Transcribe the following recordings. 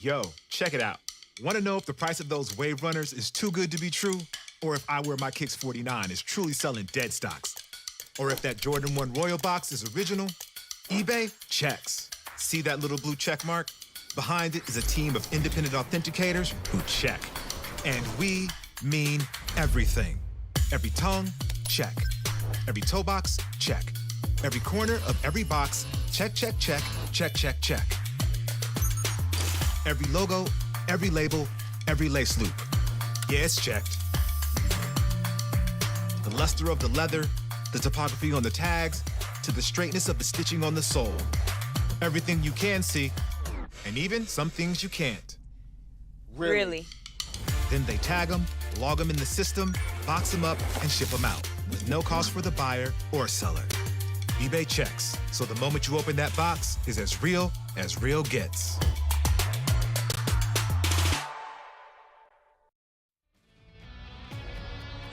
Yo, check it out. Want to know if the price of those Wave Runners is too good to be true? Or if I Wear My Kicks 49 is truly selling dead stocks? Or if that Jordan 1 Royal Box is original? eBay checks. See that little blue check mark? Behind it is a team of independent authenticators who check. And we mean everything. Every tongue, check. Every toe box, check. Every corner of every box, check, check, check, check, check, check. Every logo, every label, every lace loop. Yeah, it's checked. The luster of the leather, the topography on the tags, to the straightness of the stitching on the sole. Everything you can see, and even some things you can't. Really? Then they tag them, log them in the system, box them up, and ship them out, with no cost for the buyer or seller. eBay checks, so the moment you open that box is as real gets.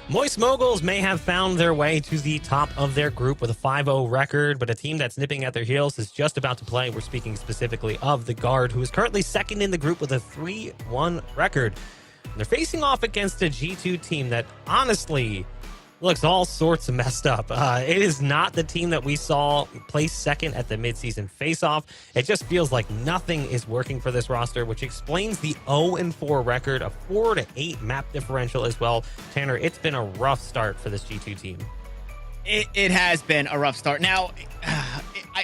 Moist Moguls may have found their way to the top of their group with a 5-0 record, but a team that's nipping at their heels is just about to play. We're speaking specifically of the Guard, who is currently second in the group with a 3-1 record. And they're facing off against a G2 team that honestly looks all sorts of messed up. It is not the team that we saw place second at the mid-season face-off. It just feels like nothing is working for this roster, which explains the 0-4 record, a 4-8 map differential as well. Tanner, it's been a rough start for this G2 team. It has been a rough start. Now,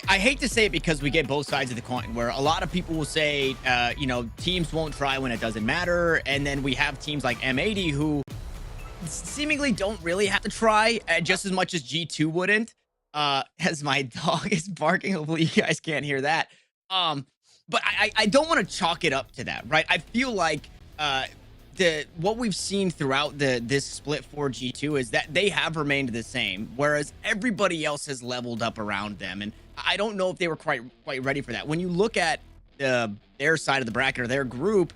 I hate to say it because we get both sides of the coin, where a lot of people will say, teams won't try when it doesn't matter. And then we have teams like M80 who seemingly don't really have to try just as much as G2 wouldn't. As my dog is barking, hopefully you guys can't hear that. But I don't want to chalk it up to that, right? I feel like what we've seen throughout this split for G2 is that they have remained the same, whereas everybody else has leveled up around them. And I don't know if they were quite ready for that. When you look at their side of the bracket or their group,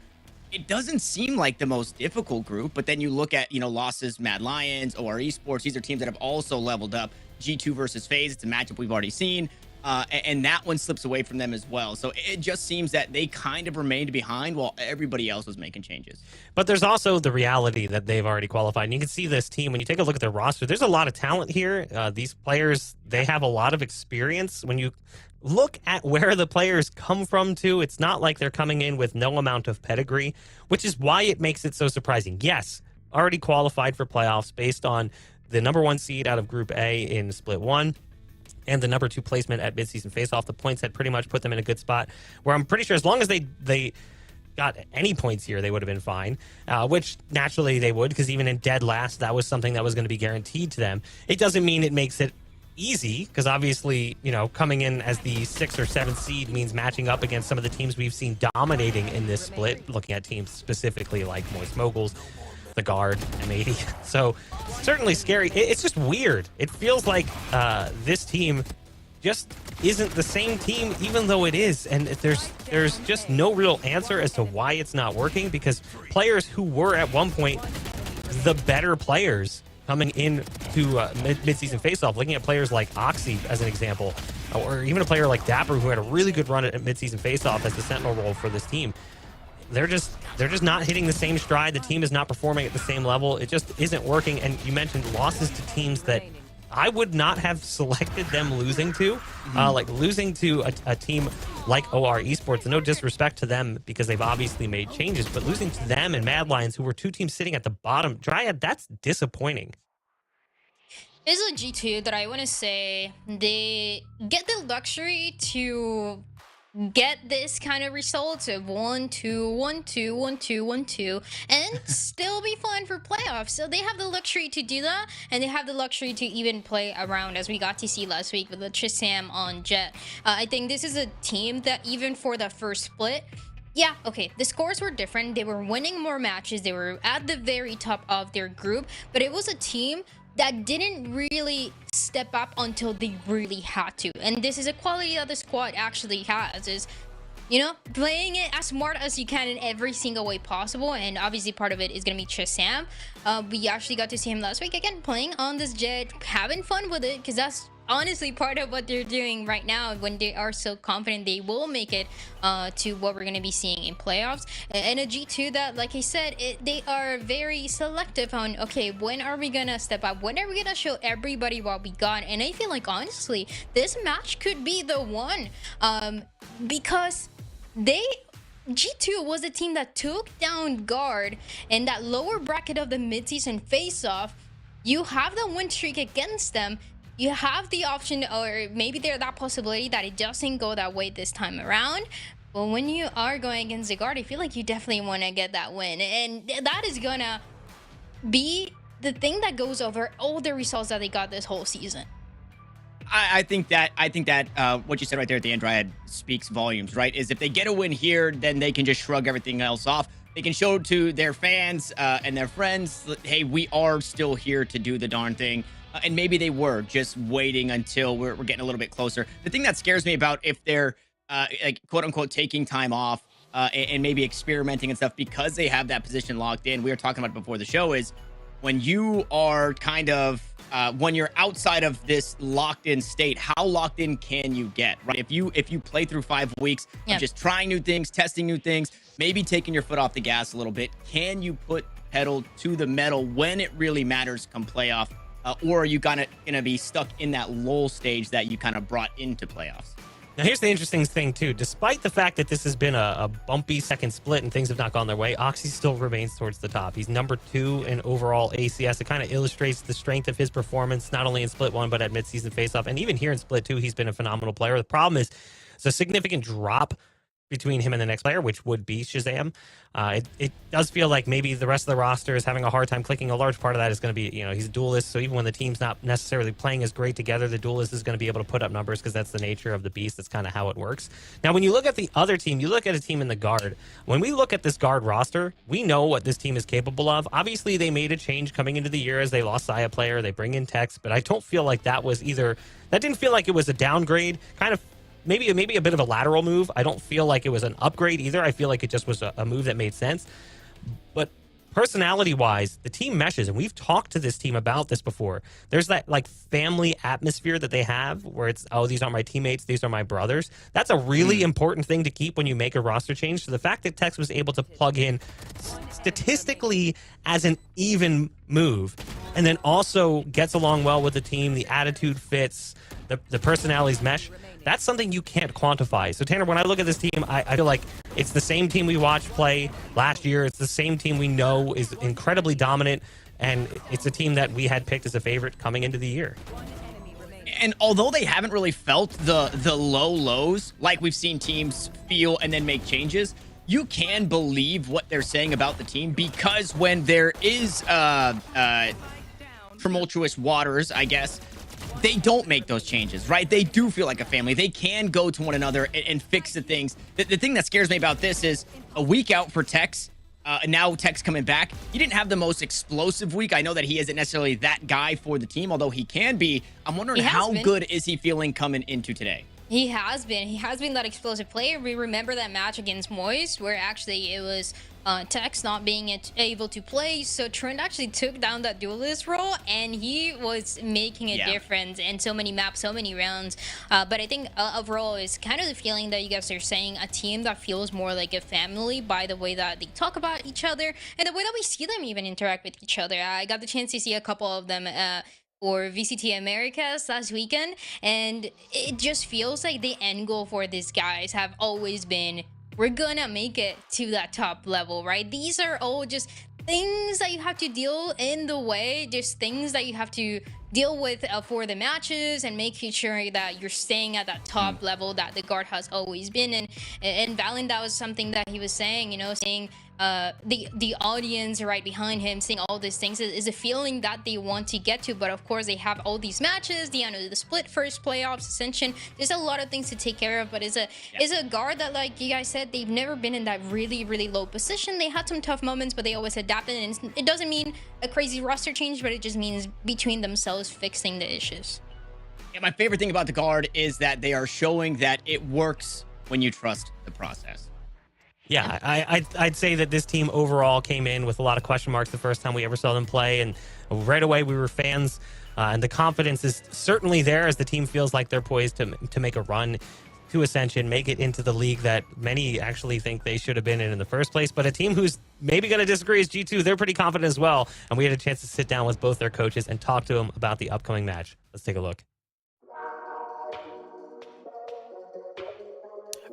it doesn't seem like the most difficult group, but then you look at, losses, Mad Lions, or Esports. These are teams that have also leveled up. G2 versus FaZe, it's a matchup we've already seen, and that one slips away from them as well. So it just seems that they kind of remained behind while everybody else was making changes. But there's also the reality that they've already qualified. And you can see this team, when you take a look at their roster, there's a lot of talent here. These players, they have a lot of experience. When you look at where the players come from too, it's not like they're coming in with no amount of pedigree, which is why it makes it so surprising. Yes, already qualified for playoffs based on the #1 seed out of Group A in Split 1 and the #2 placement at mid-season face-off. The points had pretty much put them in a good spot where I'm pretty sure as long as they got any points here, they would have been fine, which naturally they would, because even in dead last, that was something that was going to be guaranteed to them. It doesn't mean it makes it easy, because obviously, coming in as the 6th or 7th seed means matching up against some of the teams we've seen dominating in this split, looking at teams specifically like Moist Moguls, the Guard, M80. So certainly scary. It's just weird. It feels like this team just isn't the same team, even though it is. And there's just no real answer as to why it's not working, because players who were at one point the better players coming in to mid-season face-off, looking at players like Oxy as an example, or even a player like Dapper, who had a really good run at mid-season face-off as the sentinel role for this team. They're just not hitting the same stride. The team is not performing at the same level. It just isn't working. And you mentioned losses to teams that I would not have selected them losing to, like losing to a team like OR Esports. No disrespect to them, because they've obviously made changes, but losing to them and Mad Lions, who were two teams sitting at the bottom, Dryad, that's disappointing. Is a G2 that I want to say they get the luxury to get this kind of results of 1-2, 1-2, 1-2, 1-2, and still be fine for playoffs. So they have the luxury to do that, and they have the luxury to even play around, as we got to see last week with the Trisam on Jet. I think this is a team that even for the first split, yeah, okay, the scores were different. They were winning more matches. They were at the very top of their group, but it was a team that didn't really step up until they really had to. And this is a quality that the squad actually has, is, playing it as smart as you can in every single way possible. And obviously part of it is going to be Trisam. We actually got to see him last week again, playing on this Jet, having fun with it, because that's honestly part of what they're doing right now when they are so confident they will make it to what we're going to be seeing in playoffs. And a G2 that, like I said, they are very selective on, okay, when are we going to step up? When are we going to show everybody what we got? And I feel like, honestly, this match could be the one, because G2 was the team that took down Guard in that lower bracket of the mid-season face-off. You have the win streak against them. You have the option, or maybe there's that possibility that it doesn't go that way this time around. But when you are going against the Guard, I feel like you definitely want to get that win. And that is going to be the thing that goes over all the results that they got this whole season. I think that what you said right there at the end, Dryad, speaks volumes, right? Is if they get a win here, then they can just shrug everything else off. They can show to their fans and their friends, hey, we are still here to do the darn thing. And maybe they were just waiting until we're getting a little bit closer. The thing that scares me about if they're like quote unquote taking time off and maybe experimenting and stuff because they have that position locked in, we were talking about it before the show, is when you are kind of when you're outside of this locked in state, how locked in can you get, right? If you play through 5 weeks of just trying new things, testing new things, maybe taking your foot off the gas a little bit, can you put pedal to the metal when it really matters come playoff? Or are you gonna be stuck in that lull stage that you kind of brought into playoffs? Now, here's the interesting thing, too. Despite the fact that this has been a bumpy second split and things have not gone their way, Oxy still remains towards the top. He's number 2 in overall ACS. It kind of illustrates the strength of his performance, not only in Split 1, but at mid-season face-off. And even here in Split 2, he's been a phenomenal player. The problem is it's a significant drop between him and the next player, which would be Shazam. It does feel like maybe the rest of the roster is having a hard time clicking. A large part of that is going to be, he's a duelist, so even when the team's not necessarily playing as great together, the duelist is going to be able to put up numbers because that's the nature of the beast. That's kind of how it works. Now, when you look at the other team, you look at a team in the Guard. When we look at this Guard roster, we know what this team is capable of. Obviously, they made a change coming into the year as they lost Saya player. They bring in Tex, but I don't feel like that didn't feel like it was a downgrade. Kind of maybe a bit of a lateral move. I don't feel like it was an upgrade either. I feel like it just was a move that made sense. But personality-wise, the team meshes, and we've talked to this team about this before. There's that like family atmosphere that they have where it's, oh, these aren't my teammates, these are my brothers. That's a really important thing to keep when you make a roster change. So the fact that Tex was able to plug in statistically as an even move and then also gets along well with the team, the attitude fits, the personalities mesh, that's something you can't quantify. So, Tanner, when I look at this team, I feel like it's the same team we watched play last year. It's the same team we know is incredibly dominant, and it's a team that we had picked as a favorite coming into the year. And although they haven't really felt the low lows like we've seen teams feel and then make changes, you can believe what they're saying about the team, because when there is tumultuous waters, I guess, they don't make those changes, right? They do feel like a family. They can go to one another and fix the things. The thing that scares me about this is a week out for Tex. Now Tex coming back. He didn't have the most explosive week. I know that he isn't necessarily that guy for the team, although he can be. I'm wondering how good is he feeling coming into today? He has been that explosive player. We remember that match against Moist where actually it was Tex not being able to play, so Trent actually took down that duelist role and he was making a difference in so many maps, so many rounds. But I think overall it's kind of the feeling that you guys are saying, a team that feels more like a family by the way that they talk about each other and the way that we see them even interact with each other. I got the chance to see a couple of them or VCT Americas last weekend, and it just feels like the end goal for these guys have always been, we're gonna make it to that top level, right? These are all just things that you have to deal in the way, just things that you have to deal with for the matches and making sure that you're staying at that top level that the Guard has always been. And Valen, that was something that he was saying, saying the audience right behind him, saying all these things is a feeling that they want to get to. But of course, they have all these matches, the split first playoffs, Ascension. There's a lot of things to take care of, but it's a Guard that, like you guys said, they've never been in that really, really low position. They had some tough moments, but they always adapted. And it doesn't mean a crazy roster change, but it just means between themselves fixing the issues. Yeah, my favorite thing about the Guard is that they are showing that it works when you trust the process. Yeah, I'd say that this team overall came in with a lot of question marks the first time we ever saw them play, and right away we were fans And the confidence is certainly there as the team feels like they're poised to make a run to Ascension, make it into the league that many actually think they should have been in the first place. But a team who's maybe going to disagree is G2. They're pretty confident as well. And we had a chance to sit down with both their coaches and talk to them about the upcoming match. Let's take a look.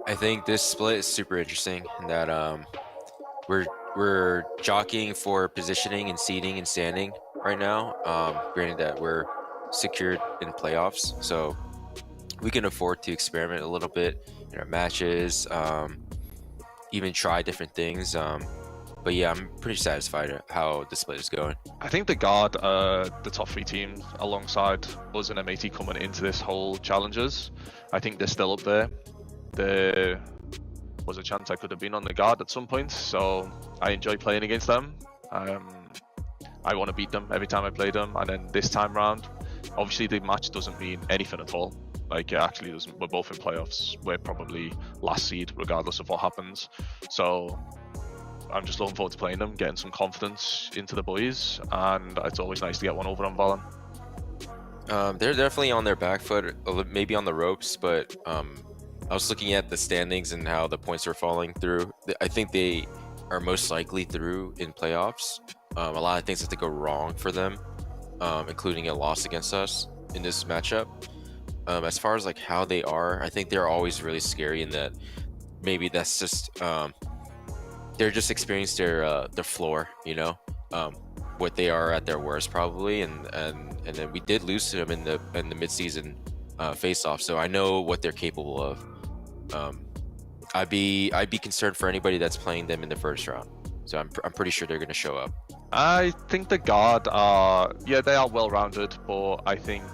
I think this split is super interesting in that we're jockeying for positioning and seeding and standing right now. Granted that we're secured in playoffs, so we can afford to experiment a little bit in our matches, even try different things. But yeah, I'm pretty satisfied at how the split is going. I think the guard, the top 3 teams alongside us and MAT coming into this whole challenges, I think they're still up there. There was a chance I could have been on the guard at some point, so I enjoy playing against them. I want to beat them every time I play them, and then this time round, obviously the match doesn't mean anything at all. Like, it actually doesn't. We're both in playoffs. We're probably last seed regardless of what happens. So I'm just looking forward to playing them, getting some confidence into the boys, and it's always nice to get one over on Valorant. They're definitely on their back foot, maybe on the ropes, but I was looking at the standings and how the points are falling through. I think they are most likely through in playoffs. A lot of things have to go wrong for them, including a loss against us in this matchup. As far as like how they are, I think they're always really scary in that maybe that's just they're just experienced their floor, you know, what they are at their worst probably, and then we did lose to them in the mid-season face-off, so I know what they're capable of. I'd be concerned for anybody that's playing them in the first round, so I'm pretty sure they're going to show up. I think the guard are, yeah, they are well-rounded, but I think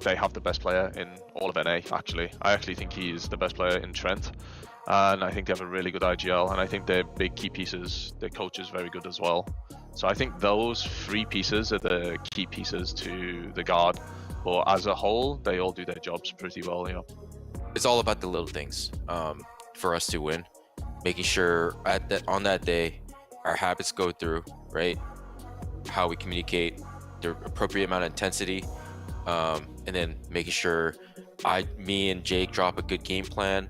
they have the best player in all of NA, actually. I actually think he's the best player in Trent, and I think they have a really good IGL, and I think they're big key pieces. Their coach is very good as well. So I think those 3 pieces are the key pieces to the guard, but as a whole, they all do their jobs pretty well, you know. It's all about the little things for us to win, making sure on that day our habits go through, right? How we communicate, the appropriate amount of intensity, and then making sure me and Jake drop a good game plan,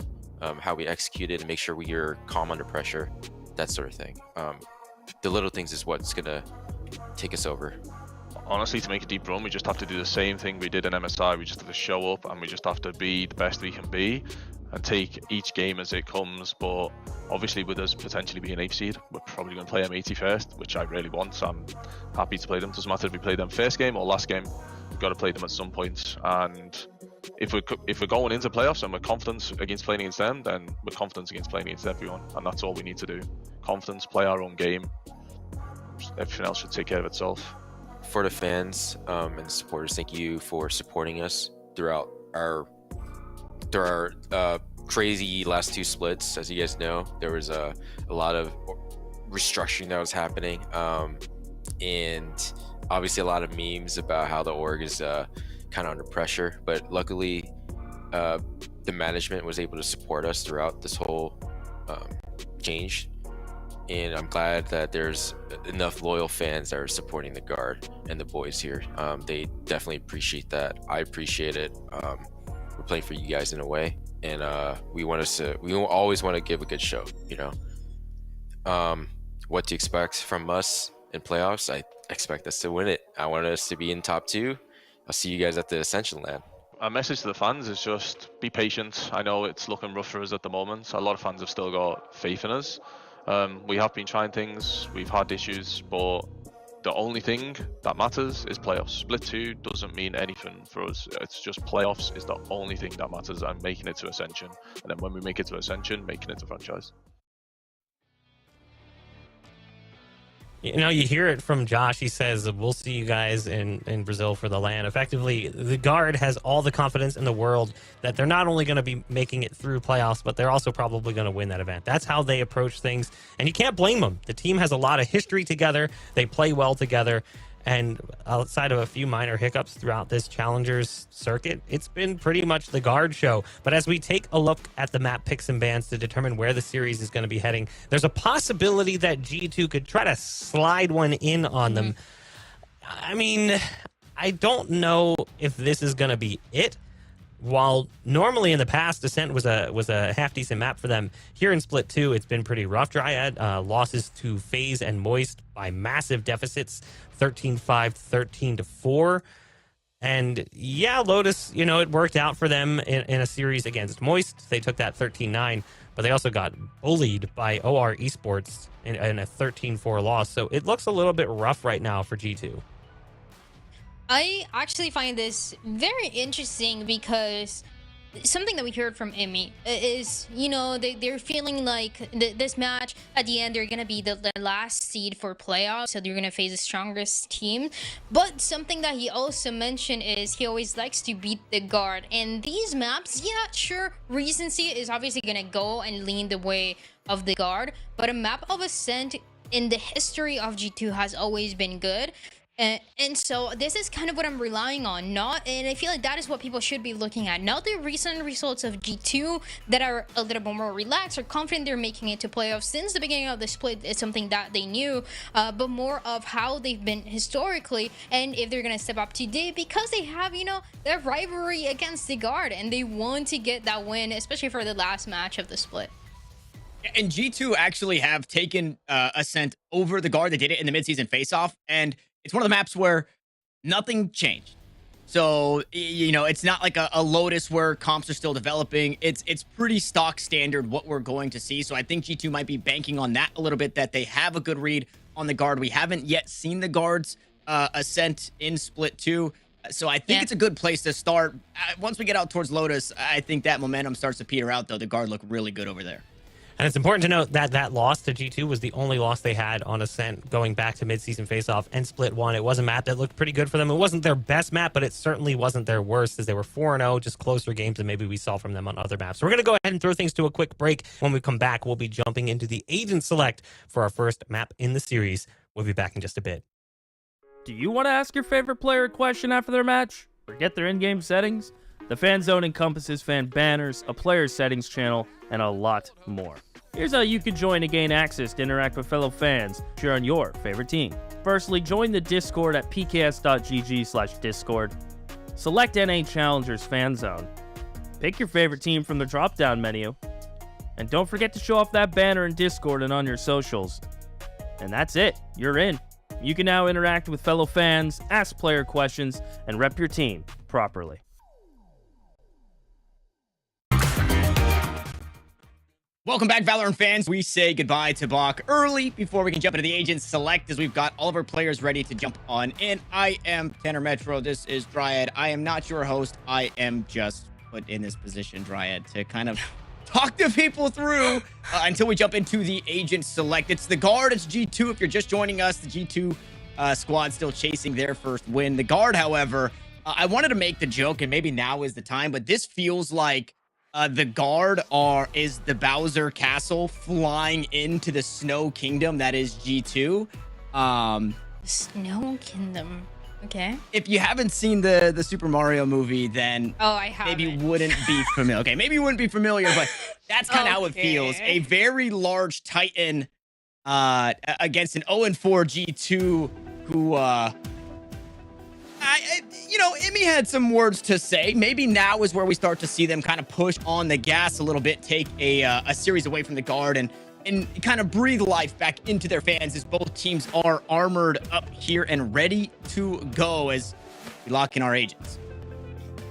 how we execute it, and make sure we are calm under pressure, that sort of thing. The little things is what's gonna take us over. Honestly, to make a deep run, we just have to do the same thing we did in MSI. We just have to show up, and we just have to be the best we can be and take each game as it comes. But obviously, with us potentially being 8th seed, we're probably going to play them 80 first, which I really want. So I'm happy to play them. Doesn't matter if we play them first game or last game. We've got to play them at some point. And if we're going into playoffs and we're confident against playing against them, then we're confident against playing against everyone. And that's all we need to do. Confidence, play our own game. Everything else should take care of itself. For the fans and supporters, thank you for supporting us throughout our crazy last 2 splits. As you guys know, there was a lot of restructuring that was happening, and obviously a lot of memes about how the org is kind of under pressure, but luckily the management was able to support us throughout this whole change. And I'm glad that there's enough loyal fans that are supporting the guard and the boys here. They definitely appreciate that. I appreciate it. We're playing for you guys in a way, and we always want to give a good show, you know. What to expect from us in playoffs? I expect us to win it. I want us to be in top 2. I'll see you guys at the Ascension land. Our message to the fans is just be patient. I know it's looking rough for us at the moment. A lot of fans have still got faith in us. We have been trying things, we've had issues, but the only thing that matters is playoffs. Split 2 doesn't mean anything for us. It's just playoffs is the only thing that matters, and making it to Ascension. And then when we make it to Ascension, making it to franchise. You know, you hear it from Josh. He says, we'll see you guys in Brazil for the LAN. Effectively, the guard has all the confidence in the world that they're not only going to be making it through playoffs, but they're also probably going to win that event. That's how they approach things, and you can't blame them. The team has a lot of history together. They play well together, and outside of a few minor hiccups throughout this Challengers circuit, it's been pretty much the guard show. But as we take a look at the map picks and bans to determine where the series is going to be heading, there's a possibility that G2 could try to slide one in on them. I mean, I don't know if this is going to be it. While normally in the past, Ascent was a half decent map for them, here in Split 2, it's been pretty rough. Dryad losses to FaZe and Moist by massive deficits, 13-5, 13-4. And yeah, Lotus, it worked out for them in a series against Moist. They took that 13-9, but they also got bullied by OR Esports in a 13-4 loss. So it looks a little bit rough right now for G2. I actually find this very interesting because something that we heard from Emmy is, they're feeling like this match at the end, they're going to be the last seed for playoffs. So they're going to face the strongest team. But something that he also mentioned is he always likes to beat the guard. And these maps, yeah, sure, recency is obviously going to go and lean the way of the guard. But a map of Ascent in the history of G2 has always been good. And so this is kind of what I'm relying on, and I feel like that is what people should be looking at, not the recent results of G2 that are a little bit more relaxed or confident they're making it to playoffs since the beginning of the split. It's something that they knew, but more of how they've been historically and if they're gonna step up today because they have their rivalry against the guard and they want to get that win, especially for the last match of the split. And G2 actually have taken Ascent over the guard. They did it in the mid-season face-off, and it's one of the maps where nothing changed. So, it's not like a Lotus where comps are still developing. It's pretty stock standard what we're going to see. So I think G2 might be banking on that a little bit, that they have a good read on the guard. We haven't yet seen the guards Ascent in Split 2. So I think it's a good place to start. Once we get out towards Lotus, I think that momentum starts to peter out, though. The guard look really good over there. And it's important to note that that loss to G2 was the only loss they had on Ascent going back to mid-season face-off and Split 1. It was a map that looked pretty good for them. It wasn't their best map, but it certainly wasn't their worst, as they were 4-0, just closer games than maybe we saw from them on other maps. So we're going to go ahead and throw things to a quick break. When we come back, we'll be jumping into the Agent Select for our first map in the series. We'll be back in just a bit. Do you want to ask your favorite player a question after their match? Or get their in-game settings? The Fan Zone encompasses fan banners, a player settings channel, and a lot more. Here's how you can join to gain access to interact with fellow fans, cheer on your favorite team. Firstly, join the Discord at pks.gg/discord. Select NA Challengers Fan Zone. Pick your favorite team from the drop-down menu. And don't forget to show off that banner in Discord and on your socials. And that's it. You're in. You can now interact with fellow fans, ask player questions, and rep your team properly. Welcome back, Valorant fans. We say goodbye to Bach early before we can jump into the Agent Select, as we've got all of our players ready to jump on in. I am Tanner Metro. This is Dryad. I am not your host. I am just put in this position, Dryad, to kind of talk to people through until we jump into the Agent Select. It's the guard. It's G2. If you're just joining us, the G2 squad still chasing their first win. The guard, however, I wanted to make the joke, and maybe now is the time, but this feels like the guard is the Bowser Castle flying into the Snow Kingdom that is G2. Snow Kingdom. Okay. If you haven't seen the Super Mario movie, then I haven't. maybe you wouldn't be familiar. Okay, maybe you wouldn't be familiar, but that's kind of how it feels. A very large Titan against an 0-4 G2 who Emmy had some words to say. Maybe now is where we start to see them kind of push on the gas a little bit, take a series away from the guard and kind of breathe life back into their fans, as both teams are armored up here and ready to go as we lock in our agents.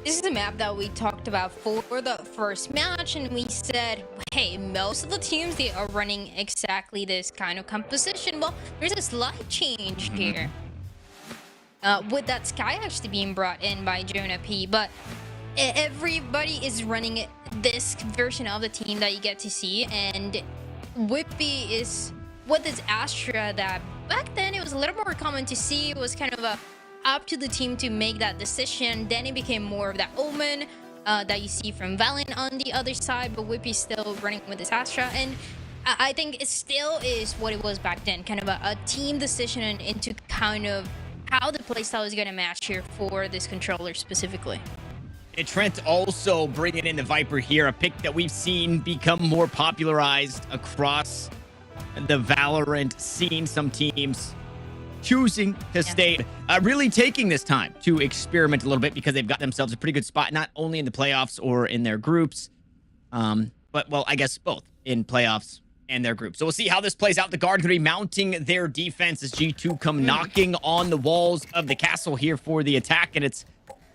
This is a map that we talked about for the first match, and we said, hey, most of the teams, they are running exactly this kind of composition. Well, there's a slight change here. With that Sky actually being brought in by Jonah P, but everybody is running this version of the team that you get to see, and Whippy is with this Astra that back then it was a little more common to see. It was kind of up to the team to make that decision. Then it became more of that Omen that you see from Valiant on the other side, but Whippy's still running with this Astra, and I think it still is what it was back then, kind of a team decision into kind of how the playstyle is going to match here for this controller specifically. And Trent also bringing in the Viper here, a pick that we've seen become more popularized across the Valorant scene. Some teams choosing to stay, really taking this time to experiment a little bit because they've got themselves a pretty good spot, not only in the playoffs or in their groups, but, well, I guess both in playoffs and their group. So we'll see how this plays out. The Guard going to be mounting their defense as G2 come knocking on the walls of the castle here for the attack, and it's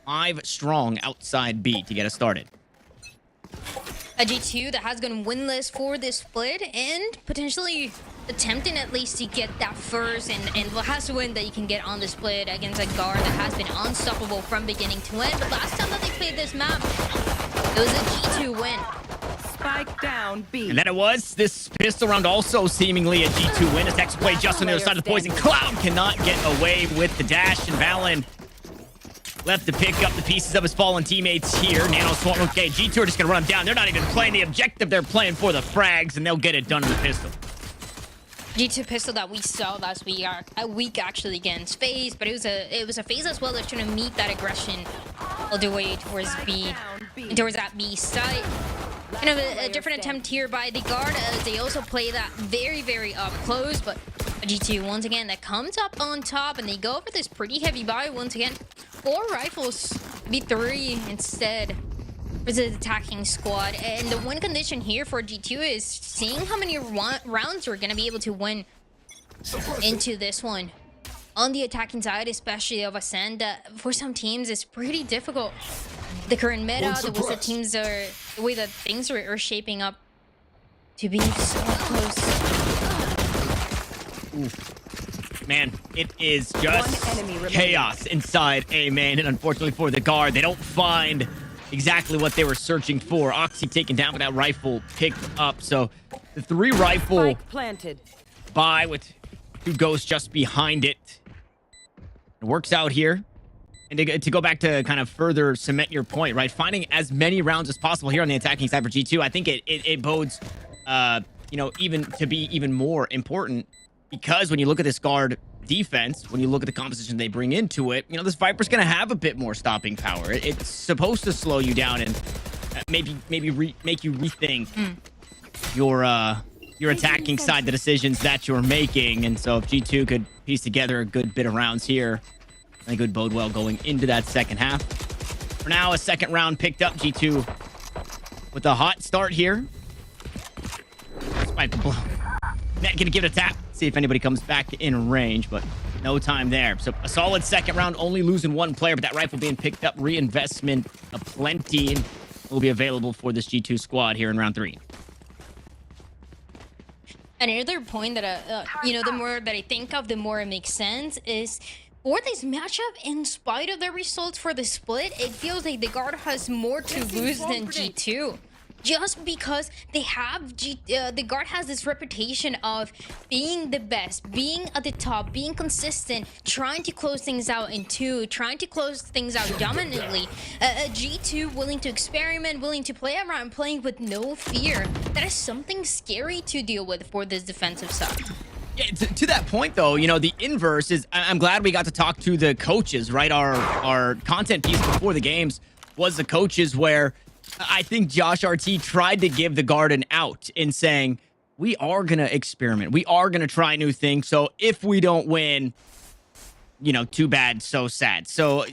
5 strong outside B to get us started. A G2 that has gone winless for this split and potentially attempting at least to get that first and has to win that you can get on the split against a Guard that has been unstoppable from beginning to end. But last time that they played this map, it was a G2 win. Spike down B. And then it was this pistol round also seemingly a G2 win. As Tex play just on the other side of the poison. Cloud cannot get away with the dash, and Valen left to pick up the pieces of his fallen teammates here. Nano Swarm. Okay, G2 are just going to run him down. They're not even playing the objective. They're playing for the frags, and they'll get it done in the pistol. G2 pistol that we saw last week, a week actually against FaZe, but it was a FaZe as well that's trying to meet that aggression all the way towards B, towards that B site. Kind of a different attempt here by the Guard as they also play that very, very up close, but a G2 once again that comes up on top and they go for this pretty heavy buy once again. 4 rifles, B3 instead for the attacking squad. And the win condition here for G2 is seeing how many rounds we're going to be able to win into this one. On the attacking side, especially of Ascend, for some teams, it's pretty difficult. The current meta, the way that things are shaping up to be so close. Oof. Man, it is just chaos inside A main, and unfortunately for the Guard, they don't find exactly what they were searching for. Oxy taken down with that rifle picked up, so the 3 rifle buy with 2 ghosts just behind it. It works out here. And to go back to kind of further cement your point, right? Finding as many rounds as possible here on the attacking side for G2, I think it bodes, you know, even more important, because when you look at this Guard defense, when you look at the composition they bring into it, you know, this Viper's going to have a bit more stopping power. It's supposed to slow you down and maybe make you rethink your attacking side, the decisions that you're making. And so if G2 could piece together a good bit of rounds here, I think it would bode well going into that second half. For now, a second round picked up. G2 with a hot start here. Net gonna give it a tap. See if anybody comes back in range, but no time there. So a solid second round, only losing 1 player, but that rifle being picked up. Reinvestment aplenty will be available for this G2 squad here in round 3. Another point that, you know, the more that I think of, the more it makes sense is for this matchup, in spite of the results for the split, it feels like the Guard has more to lose than G2. Just because they have the Guard has this reputation of being the best, being at the top, being consistent, trying to close things out in 2, trying to close things out dominantly. G2 willing to experiment, willing to play around, playing with no fear. That is something scary to deal with for this defensive side. Yeah, to that point, though, you know, the inverse is, I'm glad we got to talk to the coaches, right? Our content piece before the games was the coaches, where I think Josh RT tried to give the Guard an out in saying, we are going to experiment. We are going to try new things. So if we don't win, you know, too bad, so sad. So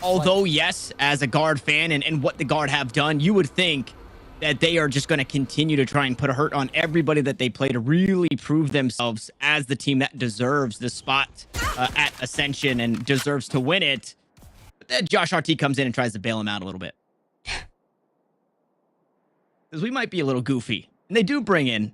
although, yes, as a Guard fan and what the Guard have done, you would think that they are just going to continue to try and put a hurt on everybody that they play to really prove themselves as the team that deserves the spot at Ascension and deserves to win it. But then Josh RT comes in and tries to bail him out a little bit. Because we might be a little goofy. And they do bring in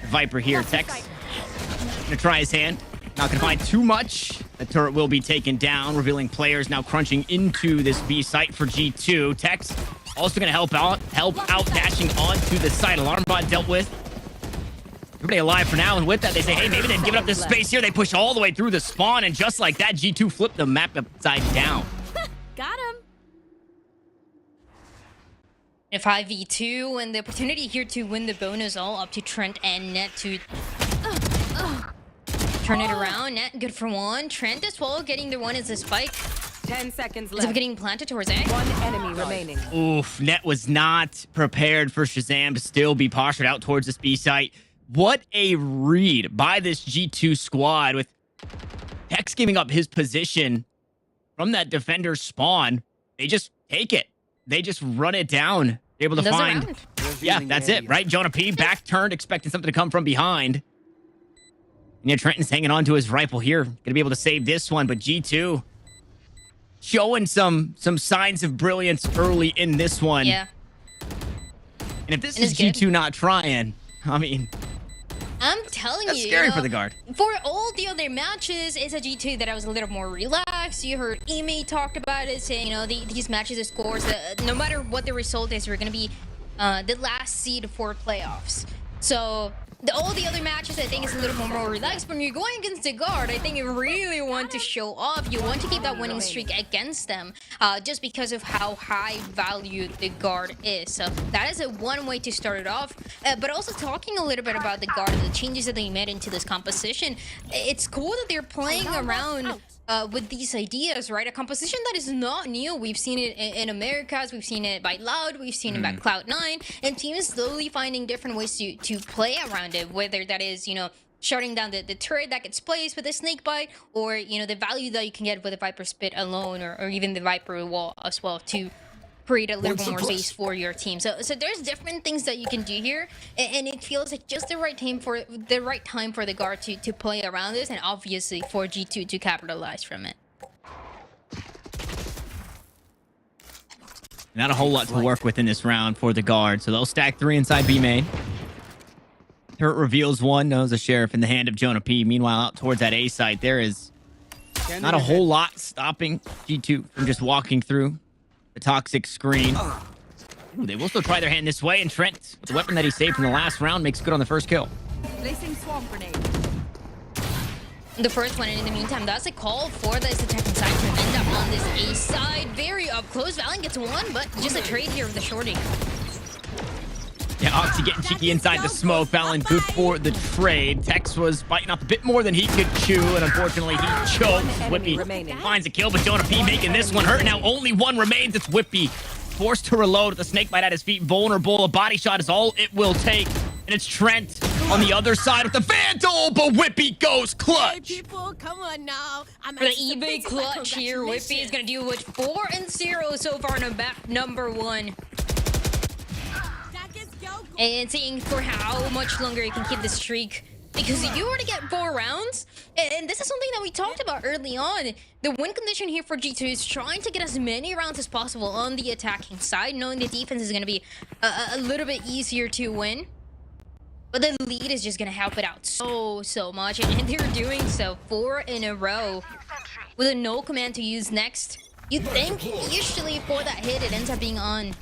Viper here. Tex going to try his hand. Not going to find too much. The turret will be taken down, revealing players now crunching into this B site for G2. Tex also going to help out, dashing onto the site. Alarm bot dealt with. Everybody alive for now, and with that, they say, hey, maybe they've given up this space here. They push all the way through the spawn, and just like that, G2 flipped the map upside down. Got him. A 5v2 and the opportunity here to win the bonus all up to Trent and Net to turn it around. Net good for 1. Trent as well getting the 1 as a spike. 10 seconds Instead left. of getting planted towards A. 1 enemy remaining. Oof, Net was not prepared for Shazam to still be postured out towards this B site. What a read by this G2 squad with Hex giving up his position from that defender's spawn. They just take it. They just run it down. They're able to Does find. around. Yeah, that's it, right? Jonah P back turned, expecting something to come from behind. And yeah, Trenton's hanging on to his rifle here. Gonna be able to save this one, but G2 showing some signs of brilliance early in this one. Yeah. And if this And is it's good. G2 not trying, I mean, I'm telling that's you. scary you know, for the guard. For all the other matches, it's a G2 that I was a little more relaxed. You heard Ime talked about it, saying, these matches, the scores, no matter what the result is, we're going to be the last seed for playoffs. So all the other matches, I think, is a little more relaxed. When you're going against the guard, I think you really want to show off. You want to keep that winning streak against them, just because of how high valued the guard is. So that is one way to start it off. But also talking a little bit about the guard and the changes that they made into this composition. It's cool that they're playing around with these ideas, right? A composition that is not new. We've seen it in Americas, we've seen it by Loud, we've seen it by Cloud9, and teams slowly finding different ways to play around it, whether that is, shutting down the turret that gets placed with a snake bite, or, the value that you can get with a Viper Spit alone, or even the Viper Wall as well, to create a little bit more space for your team. So there's different things that you can do here, and it feels like just the right time for the guard to play around this, and obviously for G2 to capitalize from it. Not a whole lot to work with in this round for the guard, so they'll stack 3 inside B main. Turret reveals 1, knows a sheriff in the hand of Jonah P. Meanwhile, out towards that A site, there is not a whole lot stopping G2 from just walking through the toxic screen. Ooh, they will still try their hand this way, and Trent, with the weapon that he saved from the last round, makes good on the first kill. Placing swarm grenade. The first one, and in the meantime, that's a call for this attacking side to end up on this A side. Very up close. Valen gets one, but just a trade here with the shorty. Yeah, Oxy getting cheeky inside the smoke. Valen good for the trade. Tex was biting off a bit more than he could chew, and unfortunately he chokes. Whippy remaining. finds a kill, but Jonah P making this one hurt. Now only one remains. It's Whippy. Forced to reload with the snake bite at his feet. Vulnerable. A body shot is all it will take. And it's Trent on the other side with the Vandal, but Whippy goes clutch. People, come on now. I'm For the eBay clutch here, Whippy is going to deal with 4-0 so far on map number 1. And seeing for how much longer you can keep the streak, because you already get 4 rounds, and this is something that we talked about early on. The win condition here for G2 is trying to get as many rounds as possible on the attacking side, knowing the defense is going to be a little bit easier to win. But the lead is just going to help it out so much, and they're doing so 4 in a row with a no command to use next. You'd think usually for that hit it ends up being on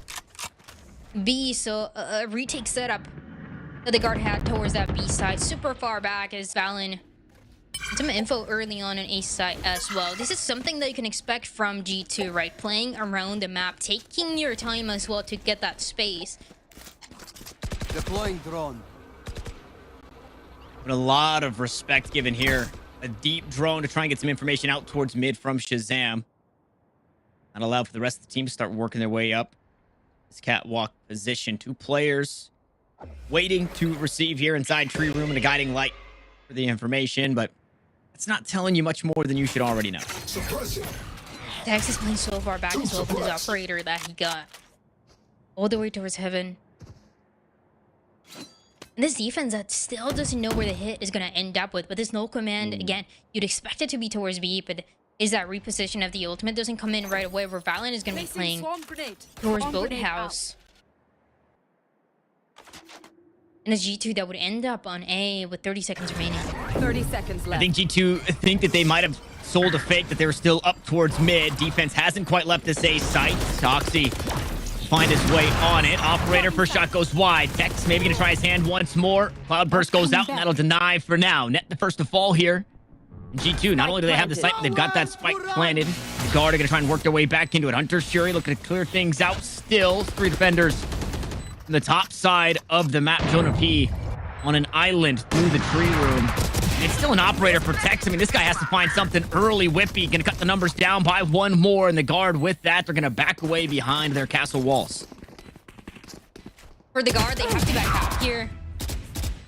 B, so a retake setup that the guard had towards that B side. Super far back is Valen. Some info early on A side as well. This is something that you can expect from G2, right? Playing around the map, taking your time as well to get that space. Deploying drone. But a lot of respect given here. A deep drone to try and get some information out towards mid from Shazam. Not allowed for the rest of the team to start working their way up. This catwalk position. 2 players waiting to receive here inside tree room and a guiding light for the information, but it's not telling you much more than you should already know. Dex is playing so far back as well with his operator that he got all the way towards heaven. And this defense that still doesn't know where the hit is going to end up with, but there's no command. Again, you'd expect it to be towards B, but is that reposition of the ultimate doesn't come in right away, where Valen is going to be playing towards Boathouse. And it's G2 that would end up on A with 30 seconds remaining. 30 seconds left. I think G2 think that they might have sold a fake that they were still up towards mid. Defense hasn't quite left this A site. Toxie find his way on it. Operator, first shot goes wide. Tex maybe gonna try his hand once more. Cloudburst goes out, and that'll deny for now. Net the first to fall here. And G2, not only do they have the site, but they've got that spike planted. The guard are gonna try and work their way back into it. Hunter Shuri looking to clear things out still. 3 defenders on the top side of the map. Jonah P on an island through the tree room. It's still an operator for Tex. I mean, this guy has to find something early. Whippy gonna cut the numbers down by 1 more, and the guard with that, they're gonna back away behind their castle walls. For the guard, they have to back out here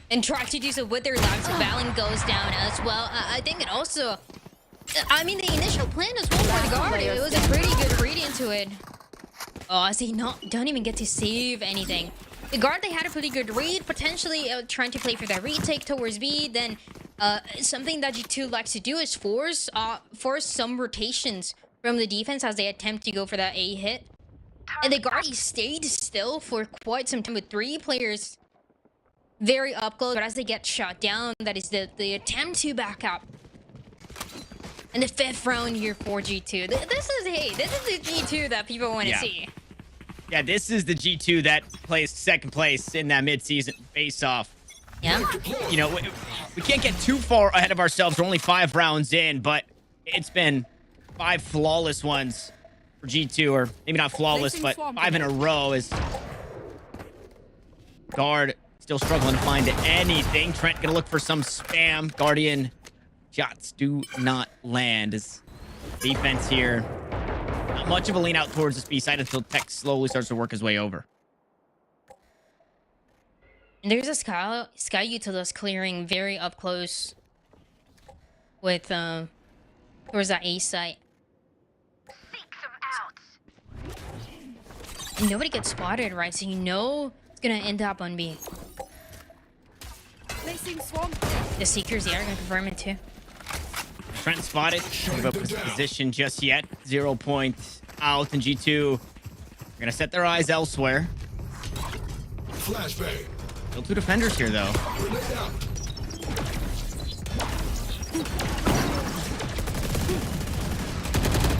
and try to do so with their lives. Valen goes down as well. I think it also I mean, the initial plan as well for the guard, it was a pretty good read into it. Oh, as they don't even get to save anything. The guard, they had a pretty good read, potentially trying to play for that retake towards B. Then something that G2 likes to do is force some rotations from the defense as they attempt to go for that A hit. And the guard, he stayed still for quite some time with 3 players very up close. But as they get shot down, that is the attempt to back up. And the 5th round here for G2. This is the G2 that people want to see. Yeah, this is the G2 that plays second place in that mid-season face-off. Yeah. You know, we can't get too far ahead of ourselves. We're only 5 rounds in, but it's been 5 flawless ones for G2, or maybe not flawless, but 5 in a row. As guard still struggling to find anything. Trent gonna look for some spam. Guardian shots do not land. As defense here, not much of a lean out towards this B side until Tech slowly starts to work his way over. And there's a Sky Utilus clearing very up close with towards that A site. And nobody gets spotted, right? So you know it's gonna end up on B. Placing swamp. The Seekers, yeah, are gonna confirm it too. Trent spotted. Don't give up his position just yet. 0 point out, and G2 are gonna set their eyes elsewhere. Flashbang. Still 2 defenders here, though.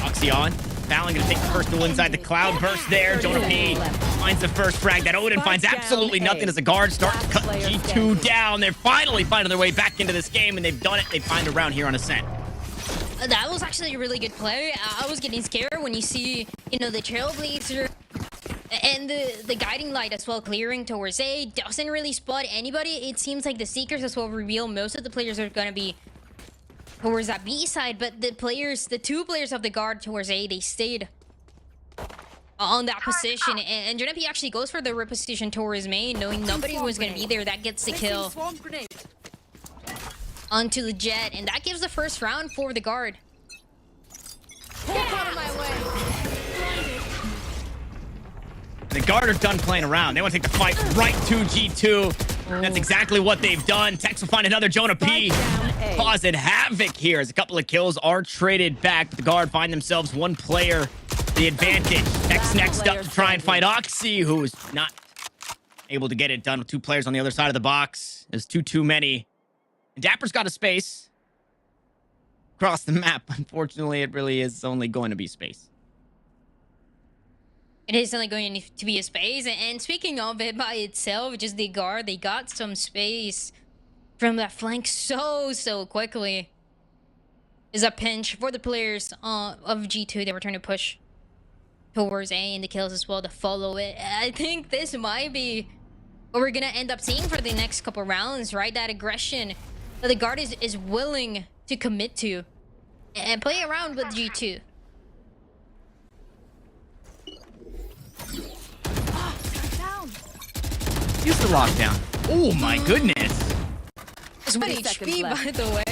Oxy on. Fallon gonna take the first duel inside the cloud burst there. Jonah P finds the first frag. That Odin finds absolutely nothing as the guards start to cut G2 down. They're finally finding their way back into this game, and they've done it. They find a round here on Ascent. That was actually a really good play. I was getting scared when you see, you know, the Trailblazer and the guiding light as well clearing towards A. Doesn't really spot anybody. It seems like the Seekers as well reveal most of the players are going to be towards that B side, but the 2 players of the guard towards A, they stayed on that position. And Jonah P actually goes for the reposition towards main, knowing nobody was going to be there. That gets the kill onto the Jet, and that gives the first round for the guard. Get out of my way. The guard are done playing around. They want to take the fight right to G2. That's exactly what they've done. Tex will find another Jonah P. Causing havoc here as a couple of kills are traded back. The guard find themselves 1 player the advantage. Tex next up to try and fight Oxy, who's not able to get it done with 2 players on the other side of the box. There's too many. And Dapper's got a space across the map. Unfortunately, it really is only going to be space. It is only going to be a space. And speaking of it by itself, just the guard, they got some space from that flank so quickly. Is a pinch for the players of G2. They were trying to push towards A and the kills as well to follow it. I think this might be what we're gonna end up seeing for the next couple rounds, right? That aggression that the guard is willing to commit to and play around with G2. Use the lockdown. Oh my goodness. It's 1 HP, by the way.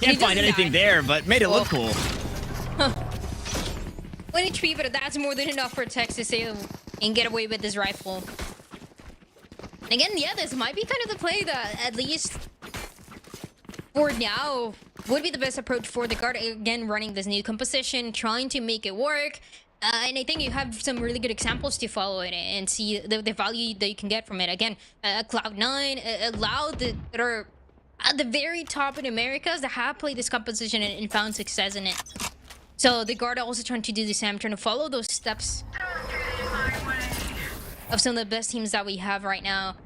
Can't find anything there, but made it look cool. 1 HP, but that's more than enough for Tex to save and get away with his rifle. And again, yeah, this might be kind of the play that, at least for now, would be the best approach for the guard. Again, running this new composition, trying to make it work. And I think you have some really good examples to follow it and see the value that you can get from it. Again, Cloud9, Loud that are at the very top in Americas that have played this composition and found success in it. So the guard are also trying to do the same, trying to follow those steps of some of the best teams that we have right now.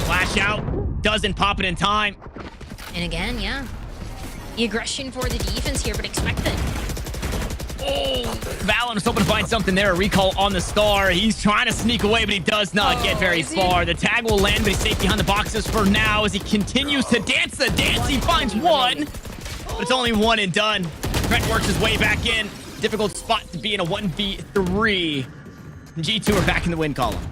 Flash out, doesn't pop it in time. And again, yeah, the aggression for the defense here, but expected. Oh, Valen was hoping to find something there. A recall on the star. He's trying to sneak away, but he does not get very far. The tag will land, but he's safe behind the boxes for now as he continues to dance the dance. He finds 1, but it's only 1 and done. Trent works his way back in. Difficult spot to be in a 1v3. G2 are back in the win column.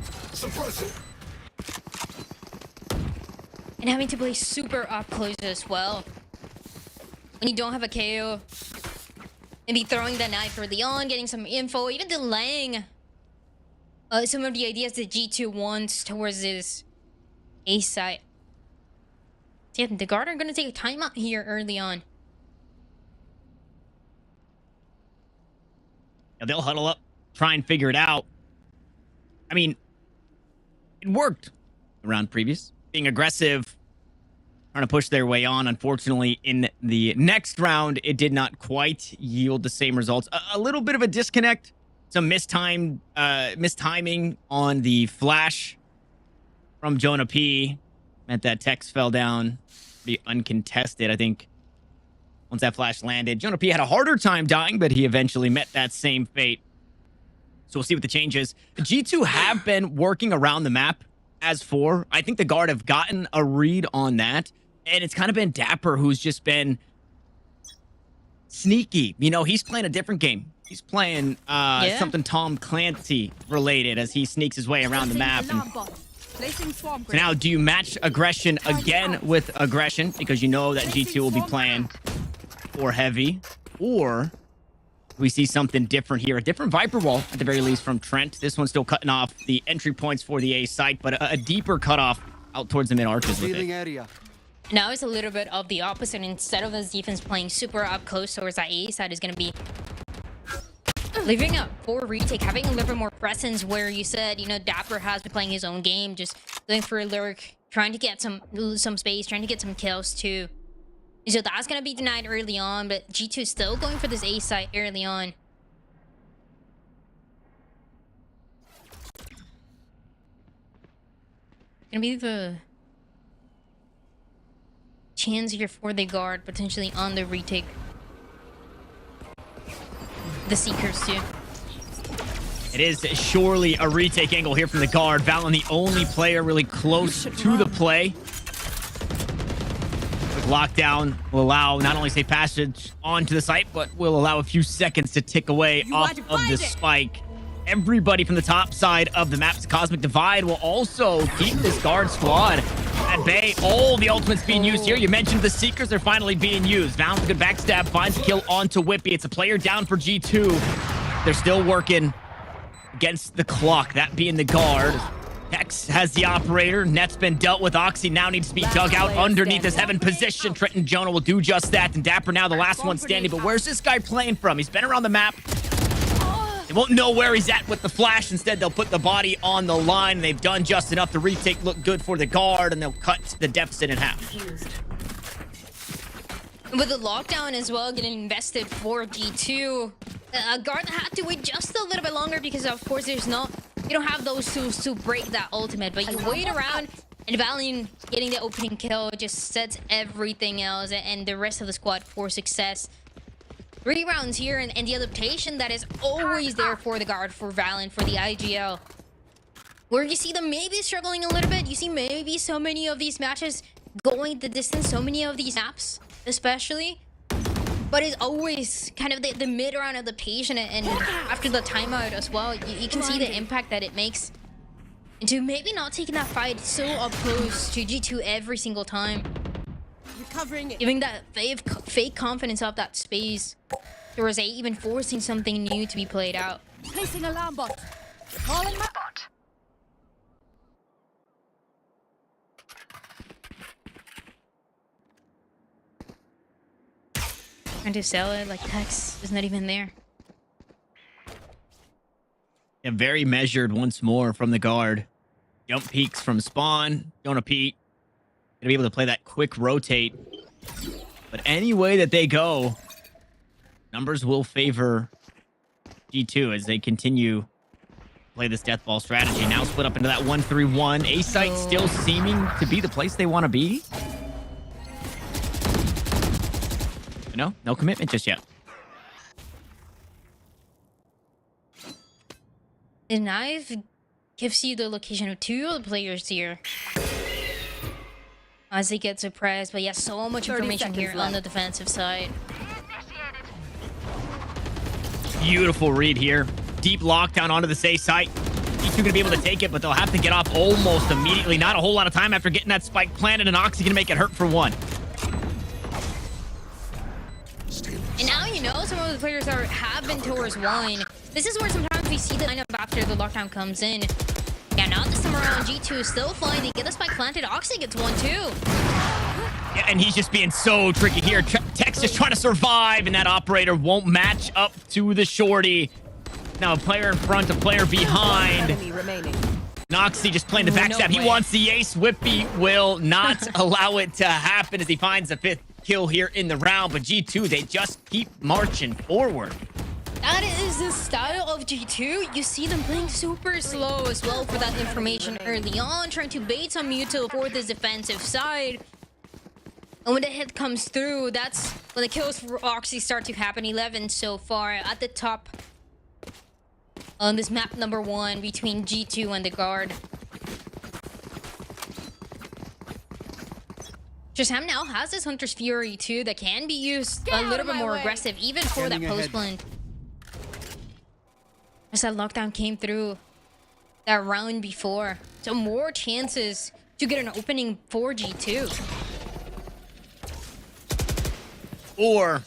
And having to play super up close as well. When you don't have a KO. Maybe throwing the knife early on, getting some info, even delaying some of the ideas that G2 wants towards this A site. So yeah, the guard are going to take a timeout here early on. Yeah, they'll huddle up, try and figure it out. I mean, it worked around previous. Being aggressive, trying to push their way on. Unfortunately, in the next round, it did not quite yield the same results. A little bit of a disconnect. Some mistiming on the flash from Jonah P. Meant that Tex fell down pretty uncontested. I think once that flash landed, Jonah P had a harder time dying, but he eventually met that same fate. So we'll see what the change is. G2 have been working around the map as for. I think the guard have gotten a read on that. And it's kind of been Dapper who's just been sneaky. You know, he's playing a different game. He's playing something Tom Clancy related as he sneaks his way around the map. So now, do you match aggression again with aggression? Because you know that G2 will be playing for heavy. Or we see something different here. A different Viper wall, at the very least, from Trent. This one's still cutting off the entry points for the A site, but a deeper cutoff out towards the mid-arches with it. Now it's a little bit of the opposite. Instead of his defense playing super up close towards that A side, is going to be leaving up for retake, having a little bit more presence where you said, you know, Dapper has been playing his own game, just going for a lurk, trying to get some space, trying to get some kills too. So that's going to be denied early on, but G2 is still going for this A site early on. Gonna be the chance here for the guard, potentially on the retake. The Seekers too. It is surely a retake angle here from the guard. Valen, the only player really close to the play. Quick lockdown will allow not only safe passage onto the site, but will allow a few seconds to tick away off of the spike. Everybody from the top side of the map's Cosmic Divide will also keep this guard squad at bay. All the ultimates being used here. You mentioned the Seekers are finally being used. Valen's good backstab, finds a kill onto Whippy. It's a player down for G2. They're still working against the clock, that being the guard. Hex has the operator. Net's been dealt with. Oxy now needs to be dug out underneath his heaven position. Trenton Jonah will do just that. And Dapper now the last one standing. But where's this guy playing from? He's been around the map. They won't know where he's at with the flash. Instead, they'll put the body on the line. They've done just enough to retake look good for the guard, and they'll cut the deficit in half. With the lockdown as well getting invested for G2, guard had to wait just a little bit longer because, of course, you don't have those tools to break that ultimate. But you wait around, and Valiant getting the opening kill just sets everything else and the rest of the squad for success. 3 rounds here, and the adaptation that is always there for the guard, for Valiant, for the IGL. Where you see them maybe struggling a little bit. You see maybe so many of these matches going the distance, so many of these maps especially. But it's always kind of the mid-round adaptation, and after the timeout as well, you can see the impact that it makes into maybe not taking that fight so opposed to G2 every single time. Giving that fake confidence of that space. There was even forcing something new to be played out. Placing alarm bot. Calling my bot. Trying to sell it like Tex is not even there. And very measured once more from the guard. Jump peaks from spawn. Jonah Pete gonna be able to play that quick rotate. But any way that they go, numbers will favor G2 as they continue to play this death ball strategy. Now split up into that 1-3-1. A site still seeming to be the place they want to be. But no commitment just yet. The knife gives you the location of 2 of the players here as they get surprised. But yeah, so much information here on the defensive side. Beautiful read here. Deep lockdown onto the safe site. G2 gonna be able to take it, but they'll have to get off almost immediately. Not a whole lot of time after getting that spike planted, and Oxy gonna make it hurt for one. And now you know some of the players have been towards one. This is where sometimes we see the lineup after the lockdown comes in. Yeah, now this time around, G2 is still flying. They get the spike planted. Oxy gets one too. Yeah, and he's just being so tricky here. Tex just trying to survive, and that operator won't match up to the shorty. Now a player in front, a player behind. Noxy just playing the backstab. He wants the ace. Whippy will not allow it to happen as he finds the 5th kill here in the round. But G2, they just keep marching forward. That is the style of G2. You see them playing super slow as well for that information early on, trying to bait some Mutil for this defensive side. And when the hit comes through, that's when the kills for Oxy start to happen. 11 so far at the top on this map number 1 between G2 and the guard. Shazam now has this Hunter's Fury too that can be used a little bit more aggressive even for that post blend. As that lockdown came through that round before. So more chances to get an opening for G2. Or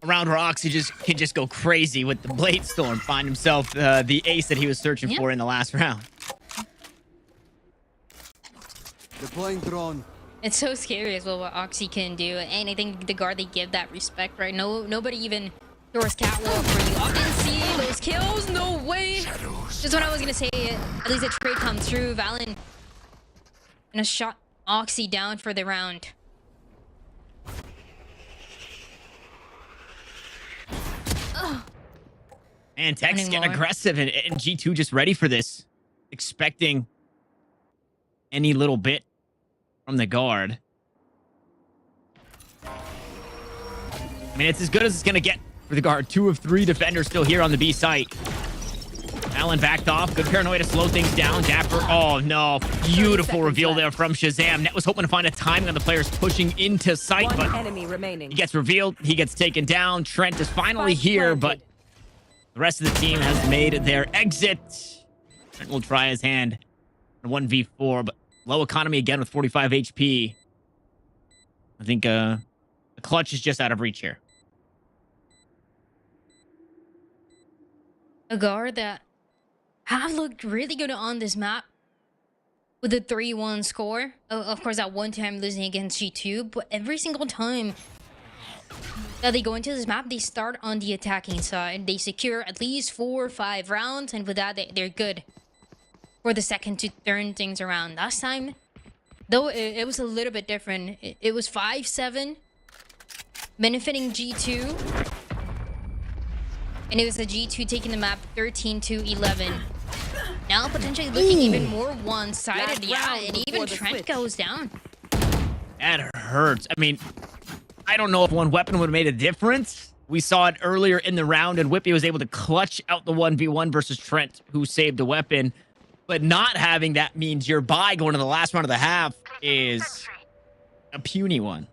a round where Oxy can just go crazy with the Blade Storm, find himself the ace that he was searching for in the last round. Deploying drone. It's so scary as well what Oxy can do. And I think the guard, they give that respect, right? Nobody even throws catwalk for you. Often see those kills? No way! Just what I was gonna say. At least a trade comes through. Valen gonna shot Oxy down for the round. And Tex getting aggressive, and G2 just ready for this. Expecting any little bit from the guard. I mean, it's as good as it's going to get for the guard. 2 of 3 defenders still here on the B site. Allen backed off. Good paranoia to slow things down. Dapper. Oh, no. Beautiful reveal there from Shazam. Net was hoping to find a timing on the players pushing into sight, but he gets revealed. He gets taken down. Trent is finally here, but the rest of the team has made their exit. Trent will try his hand in 1v4, but low economy again with 45 HP. I think the clutch is just out of reach here. A guard that have looked really good on this map with a 3-1 score. Of course, that one time losing against G2, but every single time that they go into this map, they start on the attacking side. They secure at least 4 or 5 rounds, and with that, they're good for the second to turn things around. Last time, though, it was a little bit different. It was 5-7, benefiting G2. And it was a G2 taking the map 13-11. Now potentially looking even more one-sided. Yeah, and even Trent goes down. That hurts. I mean, I don't know if one weapon would have made a difference. We saw it earlier in the round, and Whippy was able to clutch out the 1v1 versus Trent, who saved a weapon. But not having that means your bye going to the last round of the half is a puny one.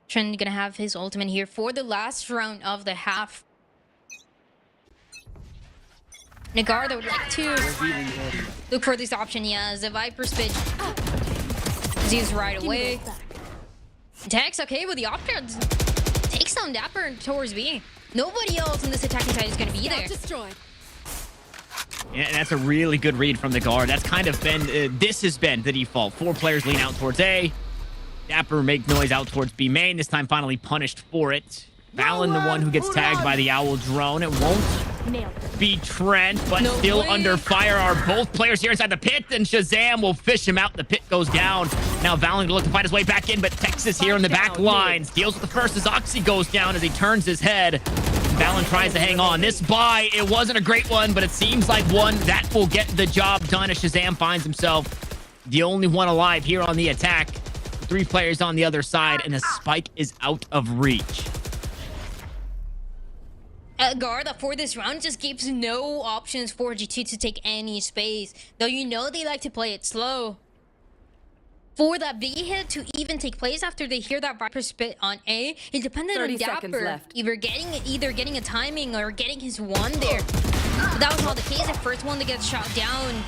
Trent gonna have his ultimate here for the last round of the half. Nagartha would like to look for this option. Yeah, the Viper's pitch is used right away. Tex, okay, with the option, takes down Dapper towards B. Nobody else on this attacking side is gonna be there. Yeah, and that's a really good read from the guard. That's kind of been, this has been the default. 4 players lean out towards A. Dapper make noise out towards B main. This time finally punished for it. Valen, the one who gets tagged by the Owl drone. It won't be Trent, but still under fire are both players here inside the pit, and Shazam will fish him out. The pit goes down. Now Valen to look to find his way back in, but Texas here in the back lines deals with the first as Oxy goes down as he turns his head. Valen tries to hang on. This buy, it wasn't a great one, but it seems like one that will get the job done as Shazam finds himself the only one alive here on the attack. 3 players on the other side, and the spike is out of reach. Guard that for this round just gives no options for G2 to take any space. Though you know they like to play it slow. for that B hit to even take place after they hear that Viper spit on A, it depended on 30 seconds Dapper left. either getting a timing or getting his one there. But that was not the case. The first one to get shot down.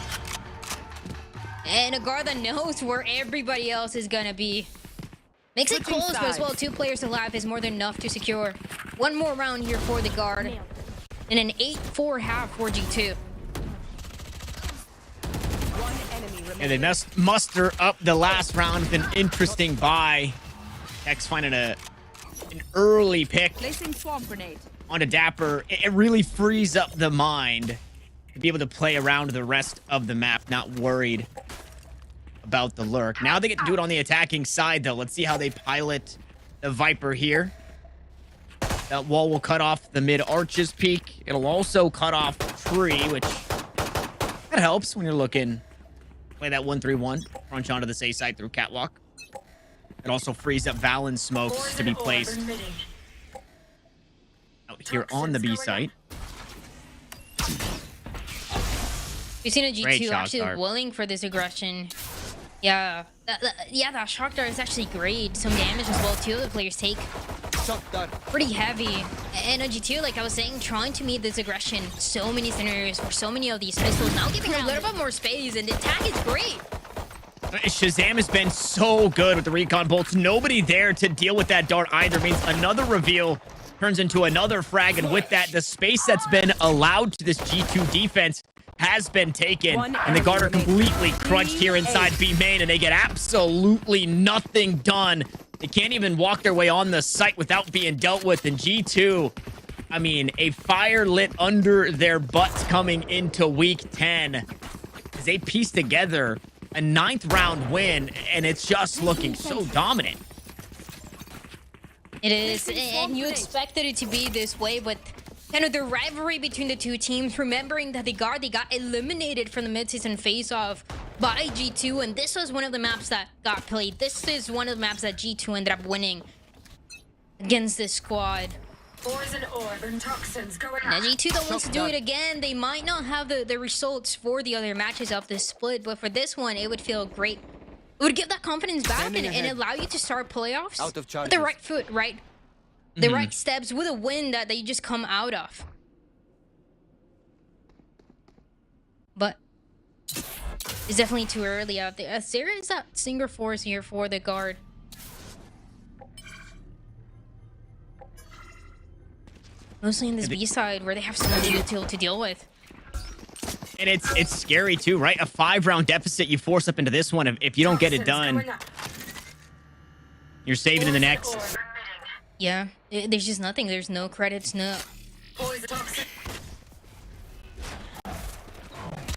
And a guard that knows where everybody else is gonna be. Makes it Switching close, but as well, sides. 2 players alive is more than enough to secure one more round here for the guard. And an 8-4 half for G2. One enemy And remaining. they must muster up the last round with an interesting buy. X finding an early pick Placing swarm grenade. onto Dapper. It really frees up the mind to be able to play around the rest of the map, not worried about the lurk. Now they get to do it on the attacking side, though. Let's see how they pilot the Viper here. That wall will cut off the mid-arches peak. It'll also cut off tree, which that helps when you're looking. Play that 1-3-1. Crunch onto the A side through catwalk. It also frees up Valen smokes to be placed out here on the B site. We've seen a Great G2 shock actually dart. willing for this aggression. Yeah, that shock dart is actually great. Some damage as well too. The players take Shot done. pretty heavy. And a G2, like I was saying, trying to meet this aggression. So many scenarios for so many of these pistols. Now giving a little bit more space, and the attack is great. Shazam has been so good with the recon bolts. Nobody there to deal with that dart either. Means another reveal turns into another frag. And with that, the space that's been allowed to this G2 defense has been taken. One And the guard are enemy completely crunched here inside B main. And they get absolutely nothing done. They can't even walk their way on the site without being dealt with. And G2, I mean, a fire lit under their butts coming into week 10. As they piece together a 9th round win, and it's just looking so dominant. It is, and you expected it to be this way, but kind of the rivalry between the two teams, remembering that they got eliminated from the mid-season face-off by G2, and this was one of the maps that got played. This is one of the maps that G2 ended up winning against this squad. Poison orb and toxins going Now out. G2 that wants to do it again, they might not have the results for the other matches of this split, but for this one, it would feel great. It would give that confidence back Standing and ahead. allow you to start playoffs Out of with charges. the right foot, right? The right steps with a win that they just come out of. But it's definitely too early out there. There is that Singer Force here for the guard. Mostly in this B side where they have so much util to deal with. And it's scary too, right? A 5-round deficit you force up into this one. If you don't get it Toxins done, going up. you're saving in the next. Orb emitting. Yeah, there's just nothing. There's no credits, no Poison toxin.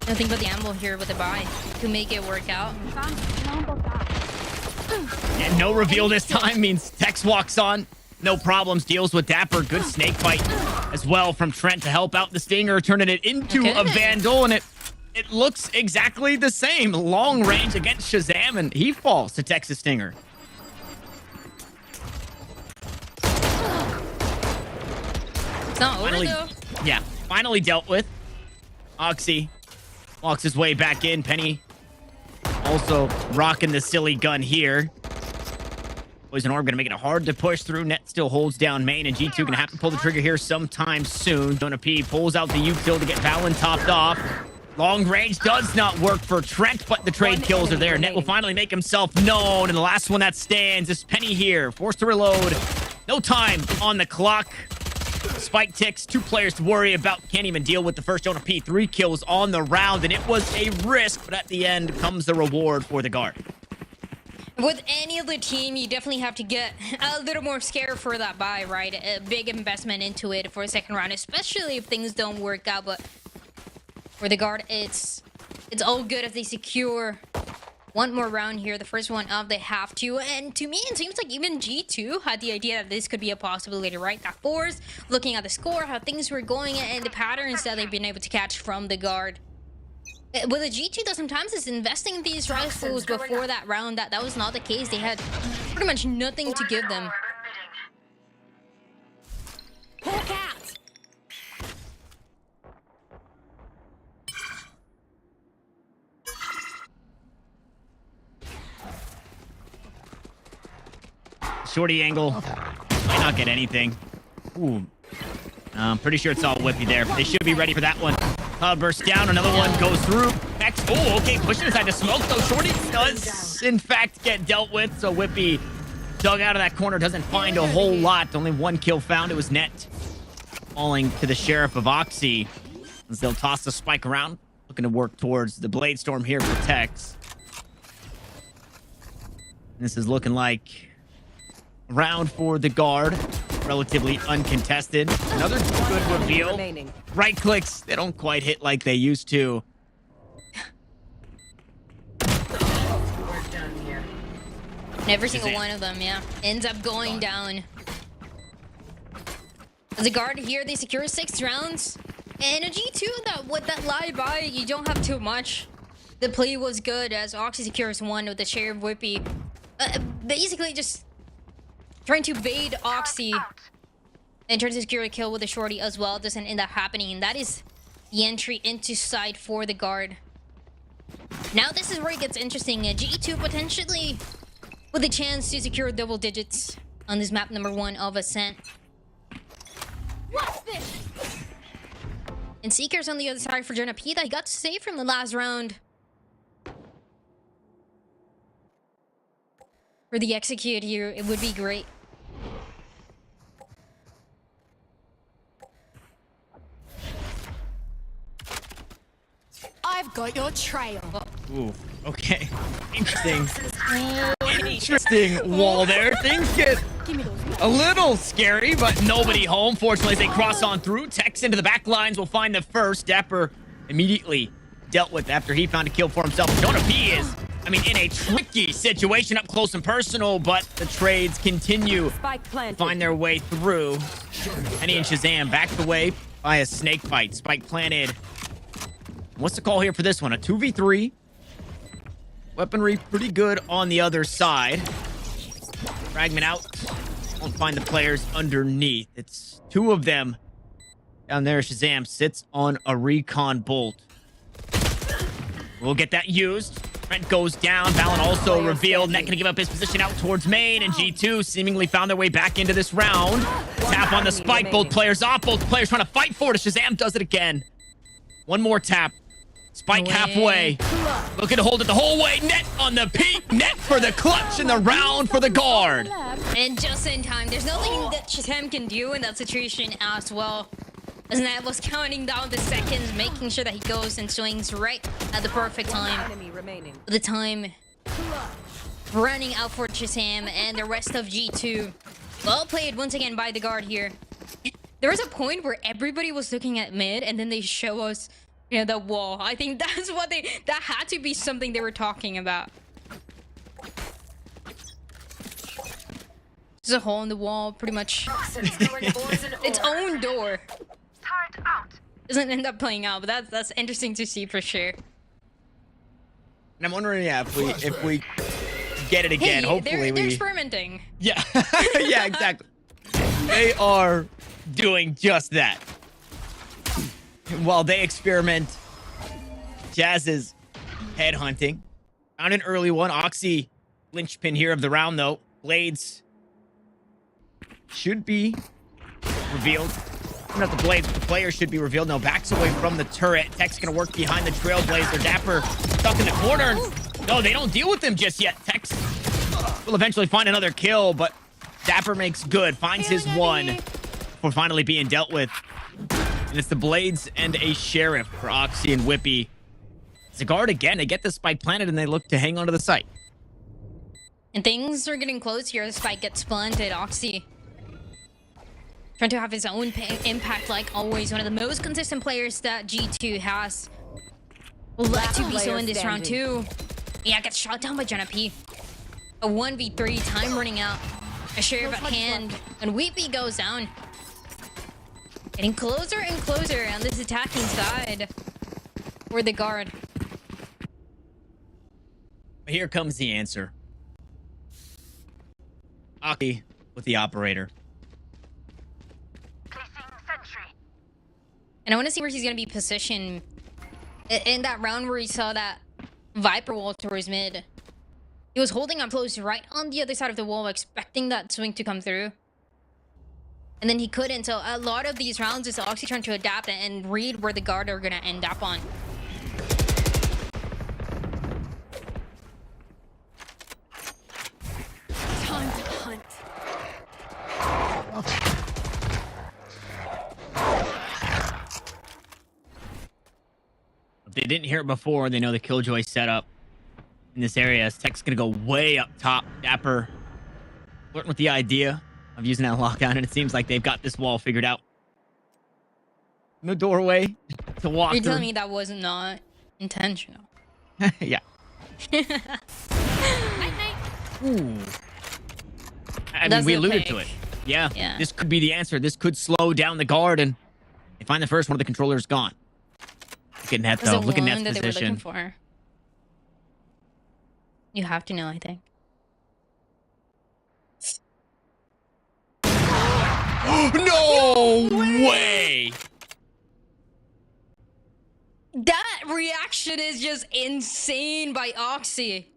nothing but the ammo here with the buy to make it work out. And no reveal this time means Tex walks on. No problems, deals with Dapper. Good snake fight as well from Trent to help out the Stinger, turning it into Okay. a Vandal, and it looks exactly the same. Long range against Shazam, and he falls to Texas Stinger. It's not over Finally, though. yeah, finally dealt with. Oxy walks his way back in. Penny also rocking the silly gun here. Poison Orb gonna make it hard to push through. Net still holds down main, and G2 gonna have to pull the trigger here sometime soon. Jonah P pulls out the util to get Valen topped off. Long range does not work for Trent, but the trade One kills are enemy there. Net will remaining. finally make himself known, and the last one that stands is Penny here. Forced to reload. No time on the clock. Spike ticks, 2 players to worry about. Can't even deal with the first Jonah P. 3 kills on the round, and it was a risk, but at the end comes the reward for the guard. With any other team, you definitely have to get a little more scared for that buy, right? A big investment into it for a second round, especially if things don't work out. But for the guard, it's all good if they secure one more round here. The first one of they have to. And to me, it seems like even G2 had the idea that this could be a possibility, right? That force, looking at the score, how things were going, and the patterns that they've been able to catch from the guard. With a G2, though, sometimes it's investing these rifles before that round. That was not the case. They had pretty much nothing to give them. Hawk out. shorty angle. Might not get anything. Ooh. I'm pretty sure it's all Whippy there. They should be ready for that one. Cloud burst down. Another one goes through. Next. Oh, okay. Pushing inside the smoke, though. Shorty does, in fact, get dealt with. So Whippy dug out of that corner. Doesn't find a whole lot. Only one kill found. It was net. Falling to the Sheriff of Oxy. As they'll toss the spike around. Looking to work towards the Blade Storm here for Tex. This is looking like a round for the guard. Relatively uncontested. Another good reveal. Remaining. Right clicks. They don't quite hit like they used to. We're done here. And every single one of them, yeah, ends up going down. As a guard here, they secure 6 rounds. And a G2 that with that lie by, you don't have too much. The play was good as Oxy secures 1 with the Sheriff Whippy. Basically just trying to bait Oxy and trying to secure a kill with the shorty as well. Doesn't end up happening. And that is the entry into side for the guard. Now this is where it gets interesting. G2 potentially with a chance to secure double digits on this map number 1 of Ascent. What's this? And Seekers on the other side for Jonah P that he got to save from the last round. For the execute here, it would be great. I've got your trail. Ooh, okay. Interesting. Interesting wall there. Things get Give me those. a little scary, but nobody home. Fortunately, as they cross on through. Tex into the back lines will find the first. Dapper immediately dealt with after he found a kill for himself. Jonah P is, I mean, in a tricky situation up close and personal, but the trades continue Spike to planted. find their way through. Henny and Shazam backed away by a snake fight. Spike planted. What's the call here for this one? A 2v3. Weaponry pretty good on the other side. Fragment out. Won't find the players underneath. It's 2 of them down there. Shazam sits on a recon bolt. We'll get that used. Trent goes down. Valen also revealed. Net gonna give up his position out towards main, and G2 seemingly found their way back into this round. Tap on the spike. Both players off. Both players trying to fight for it. Shazam does it again. One more tap. Spike halfway. Looking to hold it the whole way. Net on the peak. Net for the clutch and the round for the guard. And just in time. There's nothing that Shazam can do in that situation as well. As Nat was counting down the seconds, making sure that he goes and swings right at the perfect time. Enemy remaining. The time running out for Shazam and the rest of G2. Well played once again by the guard here. There was a point where everybody was looking at mid and then they show us, you know, the wall. I think that's what that had to be something they were talking about. There's a hole in the wall, pretty much. Toxins going poison Its ore. own door. Turret out. Doesn't end up playing out, but that's interesting to see for sure. And I'm wondering, yeah, if we get it again, Hey, hopefully they're we. experimenting. Yeah, yeah, exactly. They are doing just that. While they experiment, Jazz is headhunting. Found an early one. Oxy, linchpin here of the round, though. Blades should be revealed. Not the blades, but the player should be revealed. Now backs away from the turret. Tech's gonna work behind the Trailblazer. Dapper stuck in the corner. No, they don't deal with him just yet. Tex will eventually find another kill, but Dapper makes good. Finds his one before finally being dealt with. And it's the Blades and a Sheriff for Oxy and Whippy. It's a guard again. They get the spike planted and they look to hang onto the site. And things are getting close here. The spike gets planted. Oxy trying to have his own impact like always. One of the most consistent players that G2 has. Will like to be so in this round too. Yeah, gets shot down by Jenna P. A 1v3, time running out. A Sheriff at hand. And Whippy goes down. Getting closer and closer on this attacking side for the guard. Here comes the answer. Oxy with the operator. And I want to see where he's going to be positioned in that round where he saw that Viper wall towards mid. He was holding up close right on the other side of the wall, expecting that swing to come through. And then he couldn't. So a lot of these rounds is Oxy trying to adapt and read where the guard are going to end up on. Time to hunt. If they didn't hear it before, they know the Killjoy setup in this area. Tech's going to go way up top. Dapper flirting with the idea of using that lockdown, and it seems like they've got this wall figured out. No doorway to walk You're through. telling me that was not intentional? Yeah. Night night. Ooh. I mean, That's we the alluded to pick. it. Yeah. Yeah. This could be the answer. This could slow down the guard, and they find the first one of the controllers gone. Look at Net, That's though. the Look at one Net's that they were looking position. for. You have to know, I think. No way! That reaction is just insane by Oxy.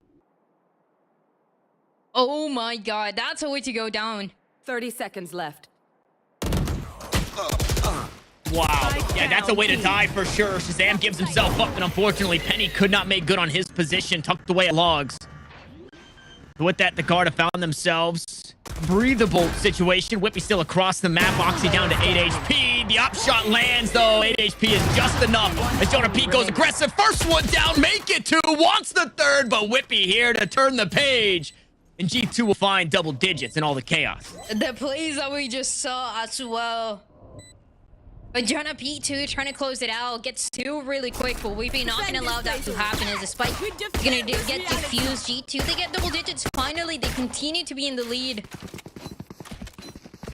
Oh my god, that's a way to go down. 30 seconds left. Wow. Yeah, that's a way to die for sure. Shazam gives himself up, and unfortunately, Penny could not make good on his position, tucked away at logs. With that, the guard have found themselves breathable situation. Whippy still across the map. Oxy down to 8 HP. The op shot lands, though. 8 HP is just enough. As Jonah P goes aggressive. First one down. Make it two. Wants the third, but Whippy here to turn the page. And G2 will find double digits in all the chaos. The plays that we just saw as well. But Jonah P2 trying to close it out. Gets two really quick, but Weepy not going to allow that to happen as the spike going to get diffused. G2, they get double digits. Finally, they continue to be in the lead.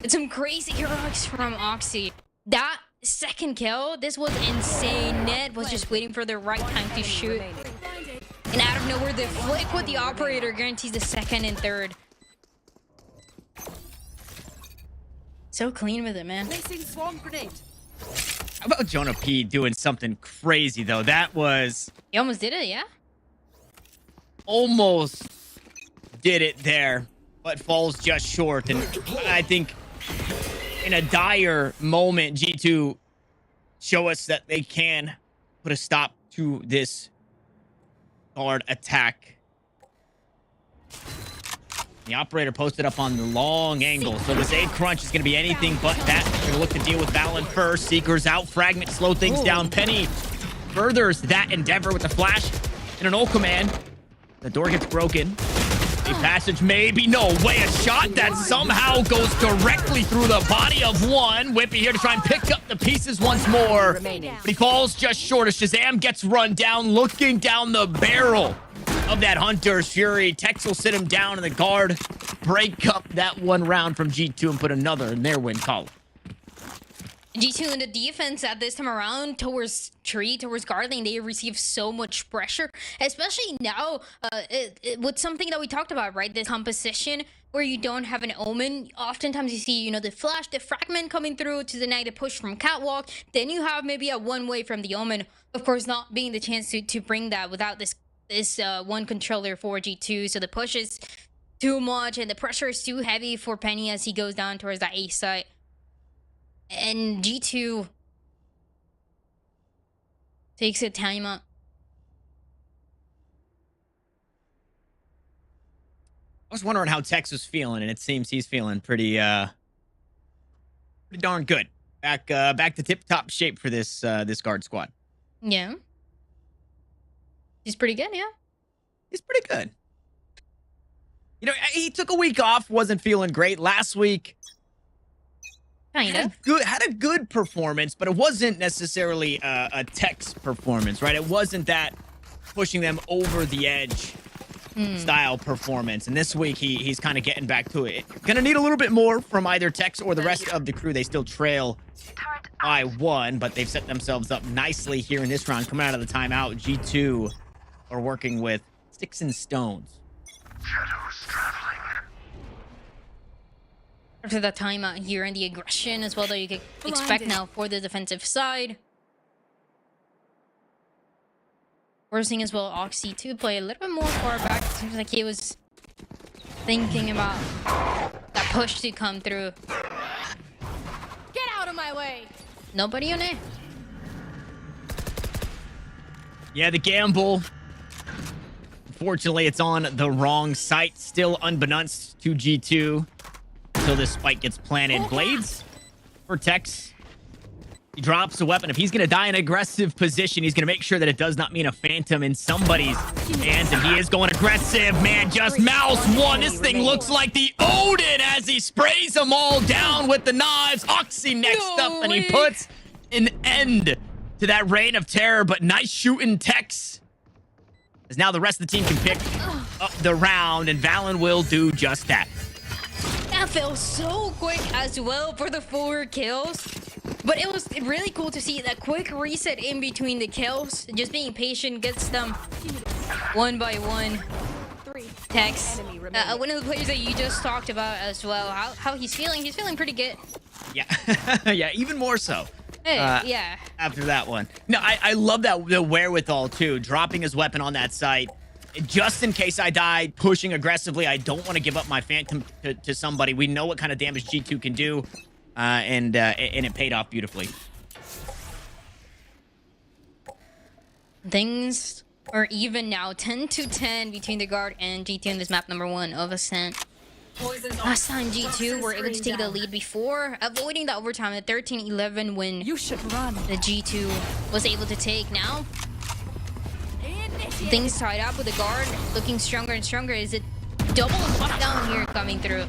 It's some crazy heroics from Oxy. That second kill, this was insane. Ned was just waiting for the right time to shoot. And out of nowhere, the flick with the operator guarantees the second and third. So clean with it, man. Placing swarm grenade. How about Jonah P doing something crazy, though? That was He almost did it, yeah? almost did it there, but falls just short. And I think in a dire moment, G2 show us that they can put a stop to this guard attack. The operator posted up on the long angle, so this A crunch is going to be anything but that. We're going to look to deal with Valen first. Seekers out, fragment, slow things down. Penny furthers that endeavor with the flash and an ult command. The door gets broken. A passage, maybe, no way. A shot that somehow goes directly through the body of one. Whippy here to try and pick up the pieces once more. But he falls just short as Shazam gets run down, looking down the barrel of that Hunter's Fury. Tex will sit him down, and the guard break up that one round from G2 and put another in their win column. G2 in the defense at this time around towards Tree, towards guard lane, they receive so much pressure, especially now with something that we talked about, right? This composition where you don't have an omen. Oftentimes you see, you know, the flash, the fragment coming through to deny the push from catwalk. Then you have maybe a one way from the omen. Of course, not being the chance to bring that without this one controller for G2. So the push is too much and the pressure is too heavy for Penny as he goes down towards that A site. And G2 takes a timeout. I was wondering how Tex was feeling, and it seems he's feeling pretty darn good. Back to tip-top shape for this guard squad. Yeah. He's pretty good, yeah. He's pretty good. You know, he took a week off, wasn't feeling great. Last week, Kind of. had a good performance, but it wasn't necessarily a Tex performance, right? It wasn't that pushing them over the edge style performance. And this week, he's kind of getting back to it. Gonna need a little bit more from either Tex or the rest of the crew. They still trail by one, but they've set themselves up nicely here in this round. Coming out of the timeout, G2 are working with sticks and stones. After that timeout here and the aggression as well that you could expect now for the defensive side. We're seeing as well Oxy to play a little bit more far back. Seems like he was thinking about that push to come through. Get out of my way. Nobody on it. Yeah, the gamble. Unfortunately, it's on the wrong site. Still unbeknownst to G2 until this spike gets planted. Blades for Tex. He drops a weapon. If he's going to die in aggressive position, he's going to make sure that it does not mean a phantom in somebody's hands. And he is going aggressive. Man, just mouse one. This thing looks like the Odin as he sprays them all down with the knives. Oxy next up, and he puts an end to that reign of terror. But nice shooting, Tex. As now the rest of the team can pick up the round, and Valen will do just that. That felt so quick as well for the 4 kills. But it was really cool to see that quick reset in between the kills. Just being patient gets them one by one. Tex, one of the players that you just talked about as well. How he's feeling? He's feeling pretty good. Yeah, yeah, even more so. Hey, yeah. After that one. No, I love that the wherewithal too. Dropping his weapon on that site. Just in case I die, pushing aggressively. I don't want to give up my phantom to somebody. We know what kind of damage G2 can do. And it paid off beautifully. Things are even now, 10-10 between the guard and G2 in this map number 1 of Ascent. Last time G2 were able to take the lead before, avoiding the overtime at 13-11 when You should run. the G2 was able to take. Now, things tied up with the guard, looking stronger and stronger. Is it double lockdown here coming through?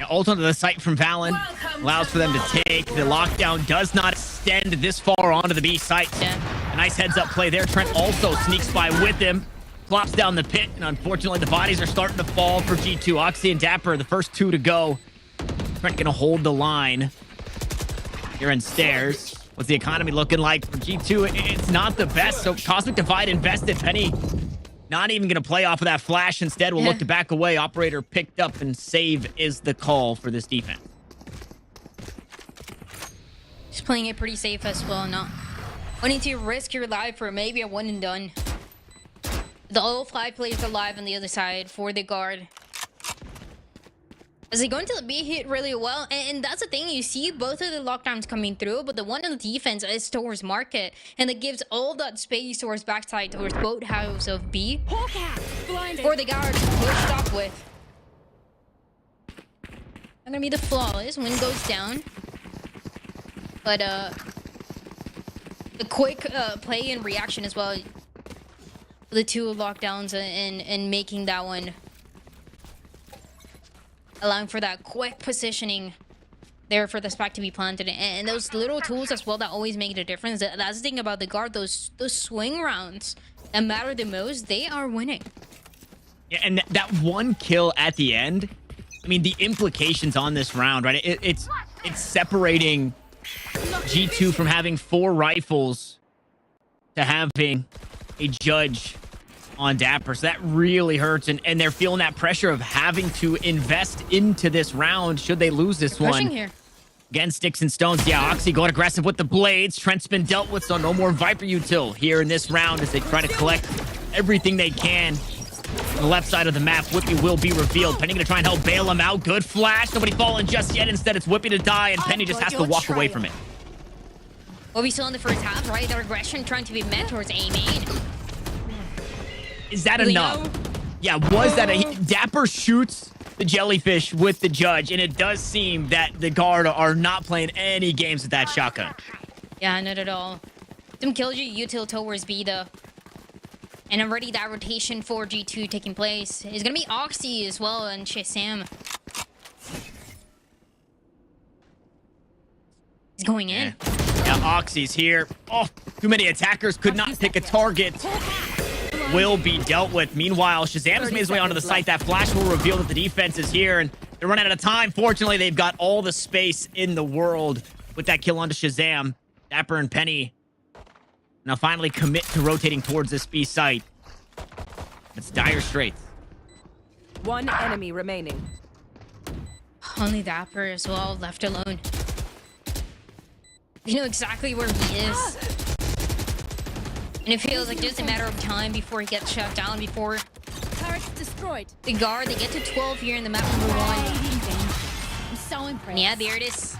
Ult onto the site from Valen allows for them to take. The lockdown does not extend this far onto the B site. Yeah. A nice heads-up play there. Trent also sneaks by with him. Flops down the pit, and unfortunately the bodies are starting to fall for G2. Oxy and Dapper, the first 2 to go. Trent gonna hold the line here in stairs. What's the economy looking like for G2? It's not the best, so Cosmic Divide invested. Penny not even going to play off of that flash. Instead, we'll look to back away. Operator picked up, and save is the call for this defense. Just playing it pretty safe as well, not wanting to risk your life for maybe a one and done. All 5 players alive on the other side for the guard. As they go into the B hit really well, and that's the thing, you see both of the lockdowns coming through, but the one on the defense is towards market, and it gives all that space towards backside, towards boathouse of B. For the guard pushed up with. Not gonna be the flawless, wind goes down. But the quick play and reaction as well. The 2 lockdowns and making that one, allowing for that quick positioning there for the spike to be planted, and those little tools as well that always make the difference. That's the thing about the guard, those swing rounds that matter the most, they are winning. Yeah, and that 1 kill at the end, I mean, the implications on this round, right? It's separating G2 from having 4 rifles to having a judge on Dapper. So that really hurts, and they're feeling that pressure of having to invest into this round should they lose this one. Here. Again, sticks and stones. Yeah, Oxy going aggressive with the blades. Trent's been dealt with, so no more Viper util here in this round as they try to collect everything they can. On the left side of the map, Whippy will be revealed. Penny gonna try and help bail him out. Good flash. Nobody falling just yet. Instead, it's Whippy to die, and Penny just has to walk away from it. What we saw in the first half, right? The regression trying to be met towards A main. Is that enough? Yeah, was that a... Dapper shoots the jellyfish with the judge, and it does seem that the guard are not playing any games with that shotgun. Yeah, not at all. Some killed you util towards B though. And already that rotation for G2 taking place. It's gonna be Oxy as well and Shazam. He's going in. Yeah, Oxy's here. Oh, too many attackers could not pick a target. Will be dealt with. Meanwhile, Shazam's made his way onto the site. That flash will reveal that the defense is here, and they're running out of time. Fortunately, they've got all the space in the world with that kill onto Shazam. Dapper and Penny now finally commit to rotating towards this B site. It's dire straits. 1 enemy remaining. Only Dapper as well, left alone. They know exactly where he is. And it feels like just a matter of time before he gets shut down, before Turret destroyed. the guard, they get to 12 here in the map number 1. I'm so impressed. And yeah, there it is.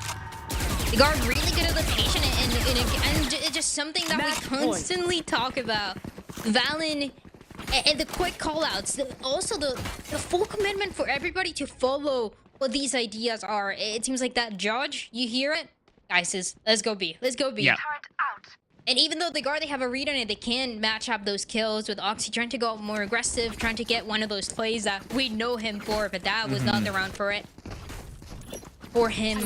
The guard really good at the patient, and it's just something that we constantly talk about. Valen and the quick callouts, also the full commitment for everybody to follow what these ideas are. It seems like that judge, you hear it? Guys, let's go B. Let's go B. Yeah. And even though the guard, they have a read on it, they can match up those kills with Oxy trying to go more aggressive, trying to get one of those plays that we know him for, but that was not the round for it. For him.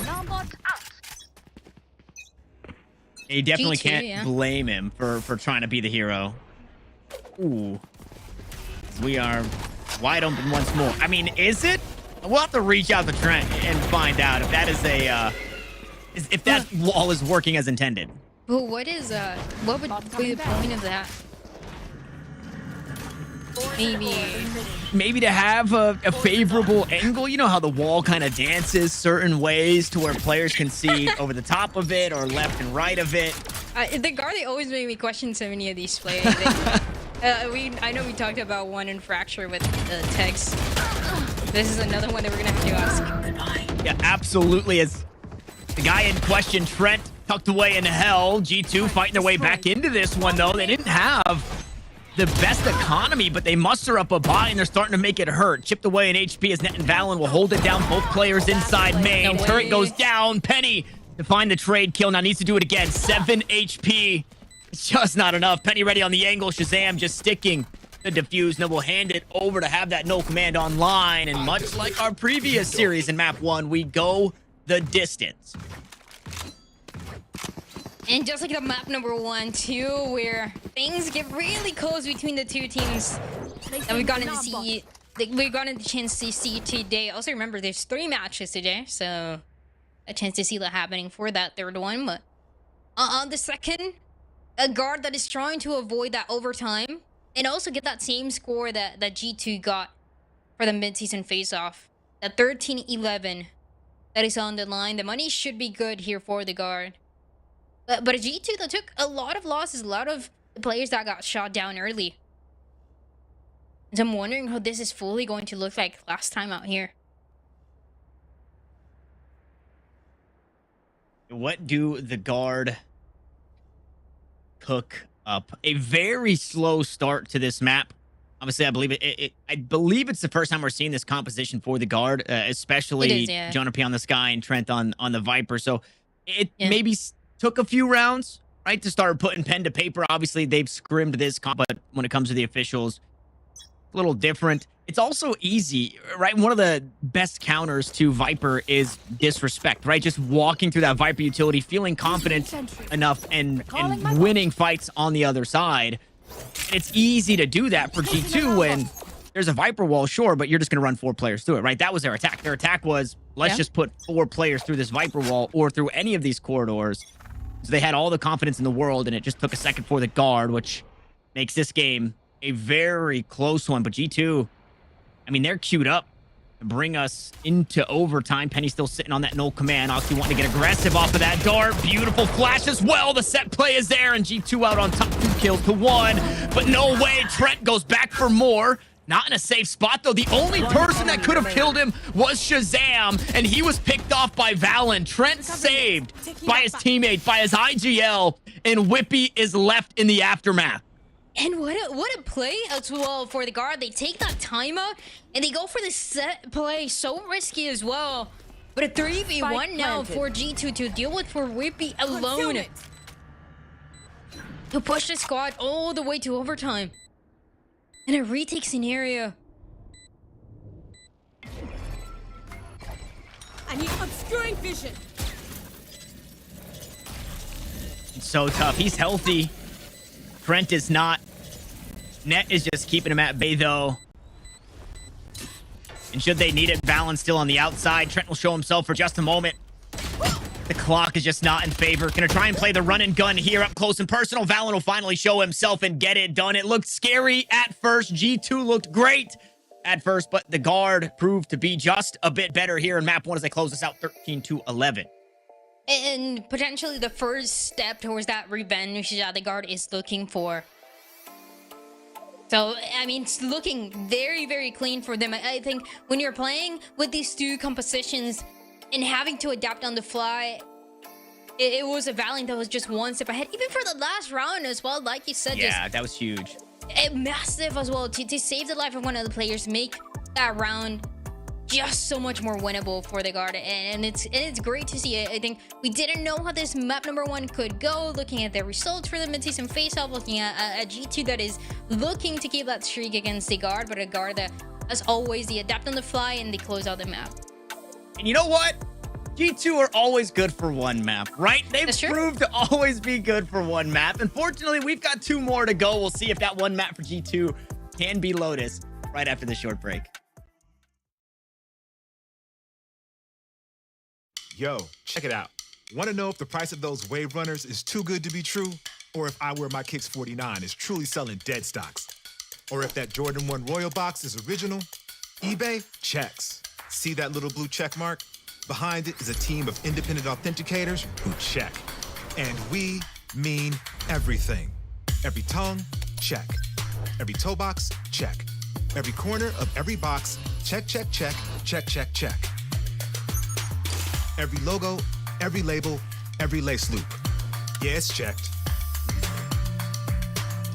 You definitely G2, can't yeah. blame him for trying to be the hero. Ooh. We are wide open once more. I mean, is it? We'll have to reach out to Trent and find out if that is a if that wall is working as intended. But what would be the point of that? Maybe to have a favorable angle. You know how the wall kind of dances certain ways to where players can see over the top of it or left and right of it. The guard, they always make me question so many of these plays. I know we talked about one in Fracture with Tex. This is another one that we're gonna have to ask. Yeah, absolutely. As the guy in question, Trent, tucked away in hell. G2 fighting their way back into this one, though. They didn't have the best economy, but they muster up a buy, and they're starting to make it hurt. Chipped away in HP as Net and Valen will hold it down. Both players inside main. No Turret way. goes down. Penny to find the trade kill. Now needs to do it again. 7 HP. It's just not enough. Penny ready on the angle. Shazam just sticking the defuse. Now we'll hand it over to have that no command online. And much like our previous series in map 1, we go the distance. And just like the map number 1, too, where things get really close between the two teams that we've gotten to see. We've gotten the chance to see today. Also, remember, there's 3 matches today, so a chance to see that happening for that third one. But on the second, a guard that is trying to avoid that overtime and also get that same score that G2 got for the mid-season face-off. That 13-11 that is on the line. The money should be good here for the guard. But a G2 that took a lot of losses, a lot of the players that got shot down early. And I'm wondering how this is fully going to look like last time out here. What do the guard cook up? A very slow start to this map. Obviously, I believe it's the first time we're seeing this composition for the guard, especially It is, yeah. Jonah P on the Sky and Trent on the Viper. So it maybe took a few rounds, right, to start putting pen to paper. Obviously, they've scrimmed this comp, but when it comes to the officials, a little different. It's also easy, right? One of the best counters to Viper is disrespect, right? Just walking through that Viper utility, feeling confident enough and winning fights on the other side. And it's easy to do that for G2 when there's a Viper wall, sure, but you're just going to run 4 players through it, right? That was their attack. Their attack was, let's just put 4 players through this Viper wall or through any of these corridors. So they had all the confidence in the world, and it just took a second for the guard, which makes this game a very close one. But G2, I mean, they're queued up to bring us into overtime. Penny's still sitting on that no command. Oxy wanting to get aggressive off of that dart. Beautiful flash as well. The set play is there, and G2 out on top, 2 kills to 1. But no way. Trent goes back for more. Not in a safe spot, though. The only person that could have killed him was Shazam, and he was picked off by Valen. Trent saved by his teammate, by his IGL, and Whippy is left in the aftermath. And what a play as well for the guard. They take that timeout and they go for the set play. So risky as well. But a 3v1 now for G2 to deal with for Whippy alone. To push the squad all the way to overtime. In a retake scenario. I need obscuring vision. It's so tough. He's healthy. Trent is not. Net is just keeping him at bay, though. And should they need it, Valen's still on the outside. Trent will show himself for just a moment. The clock is just not in favor. Gonna try and play the run and gun here up close and personal. Valen will finally show himself and get it done. It looked scary at first. G2 looked great at first, but the guard proved to be just a bit better here in map 1 as they close this out 13-11. and potentially the first step towards that revenge that the guard is looking for. So, I mean, it's looking very, very clean for them. I think when you're playing with these two compositions and having to adapt on the fly, it was a Valiant that was just one step ahead. Even for the last round as well, like you said. Yeah, that was huge. Massive as well to save the life of one of the players, make that round just so much more winnable for the guard, and it's great to see. I think we didn't know how this map number 1 could go, looking at the results for the mid-season face-off, looking at a G2 that is looking to keep that streak against the guard, but a guard that, as always, they adapt on the fly and they close out the map. And you know what? G2 are always good for one map, right? They've proved to always be good for one map. Unfortunately, we've got 2 more to go. We'll see if that one map for G2 can be Lotus right after the short break. Yo, check it out. Want to know if the price of those wave runners is too good to be true? Or if I Wear My Kicks 49 is truly selling dead stocks? Or if that Jordan 1 Royal box is original? eBay checks. See that little blue check mark? Behind it is a team of independent authenticators who check. And we mean everything. Every tongue, check. Every toe box, check. Every corner of every box, check, check, check, check, check, check. Every logo, every label, every lace loop. Yeah, it's checked.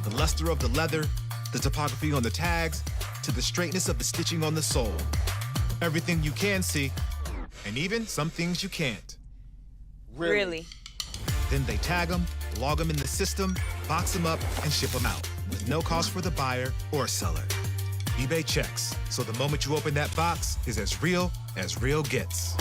The luster of the leather, the topography on the tags, to the straightness of the stitching on the sole. Everything you can see, and even some things you can't. Really? Then they tag them, log them in the system, box them up, and ship them out, with no cost for the buyer or seller. eBay checks, so the moment you open that box is as real gets.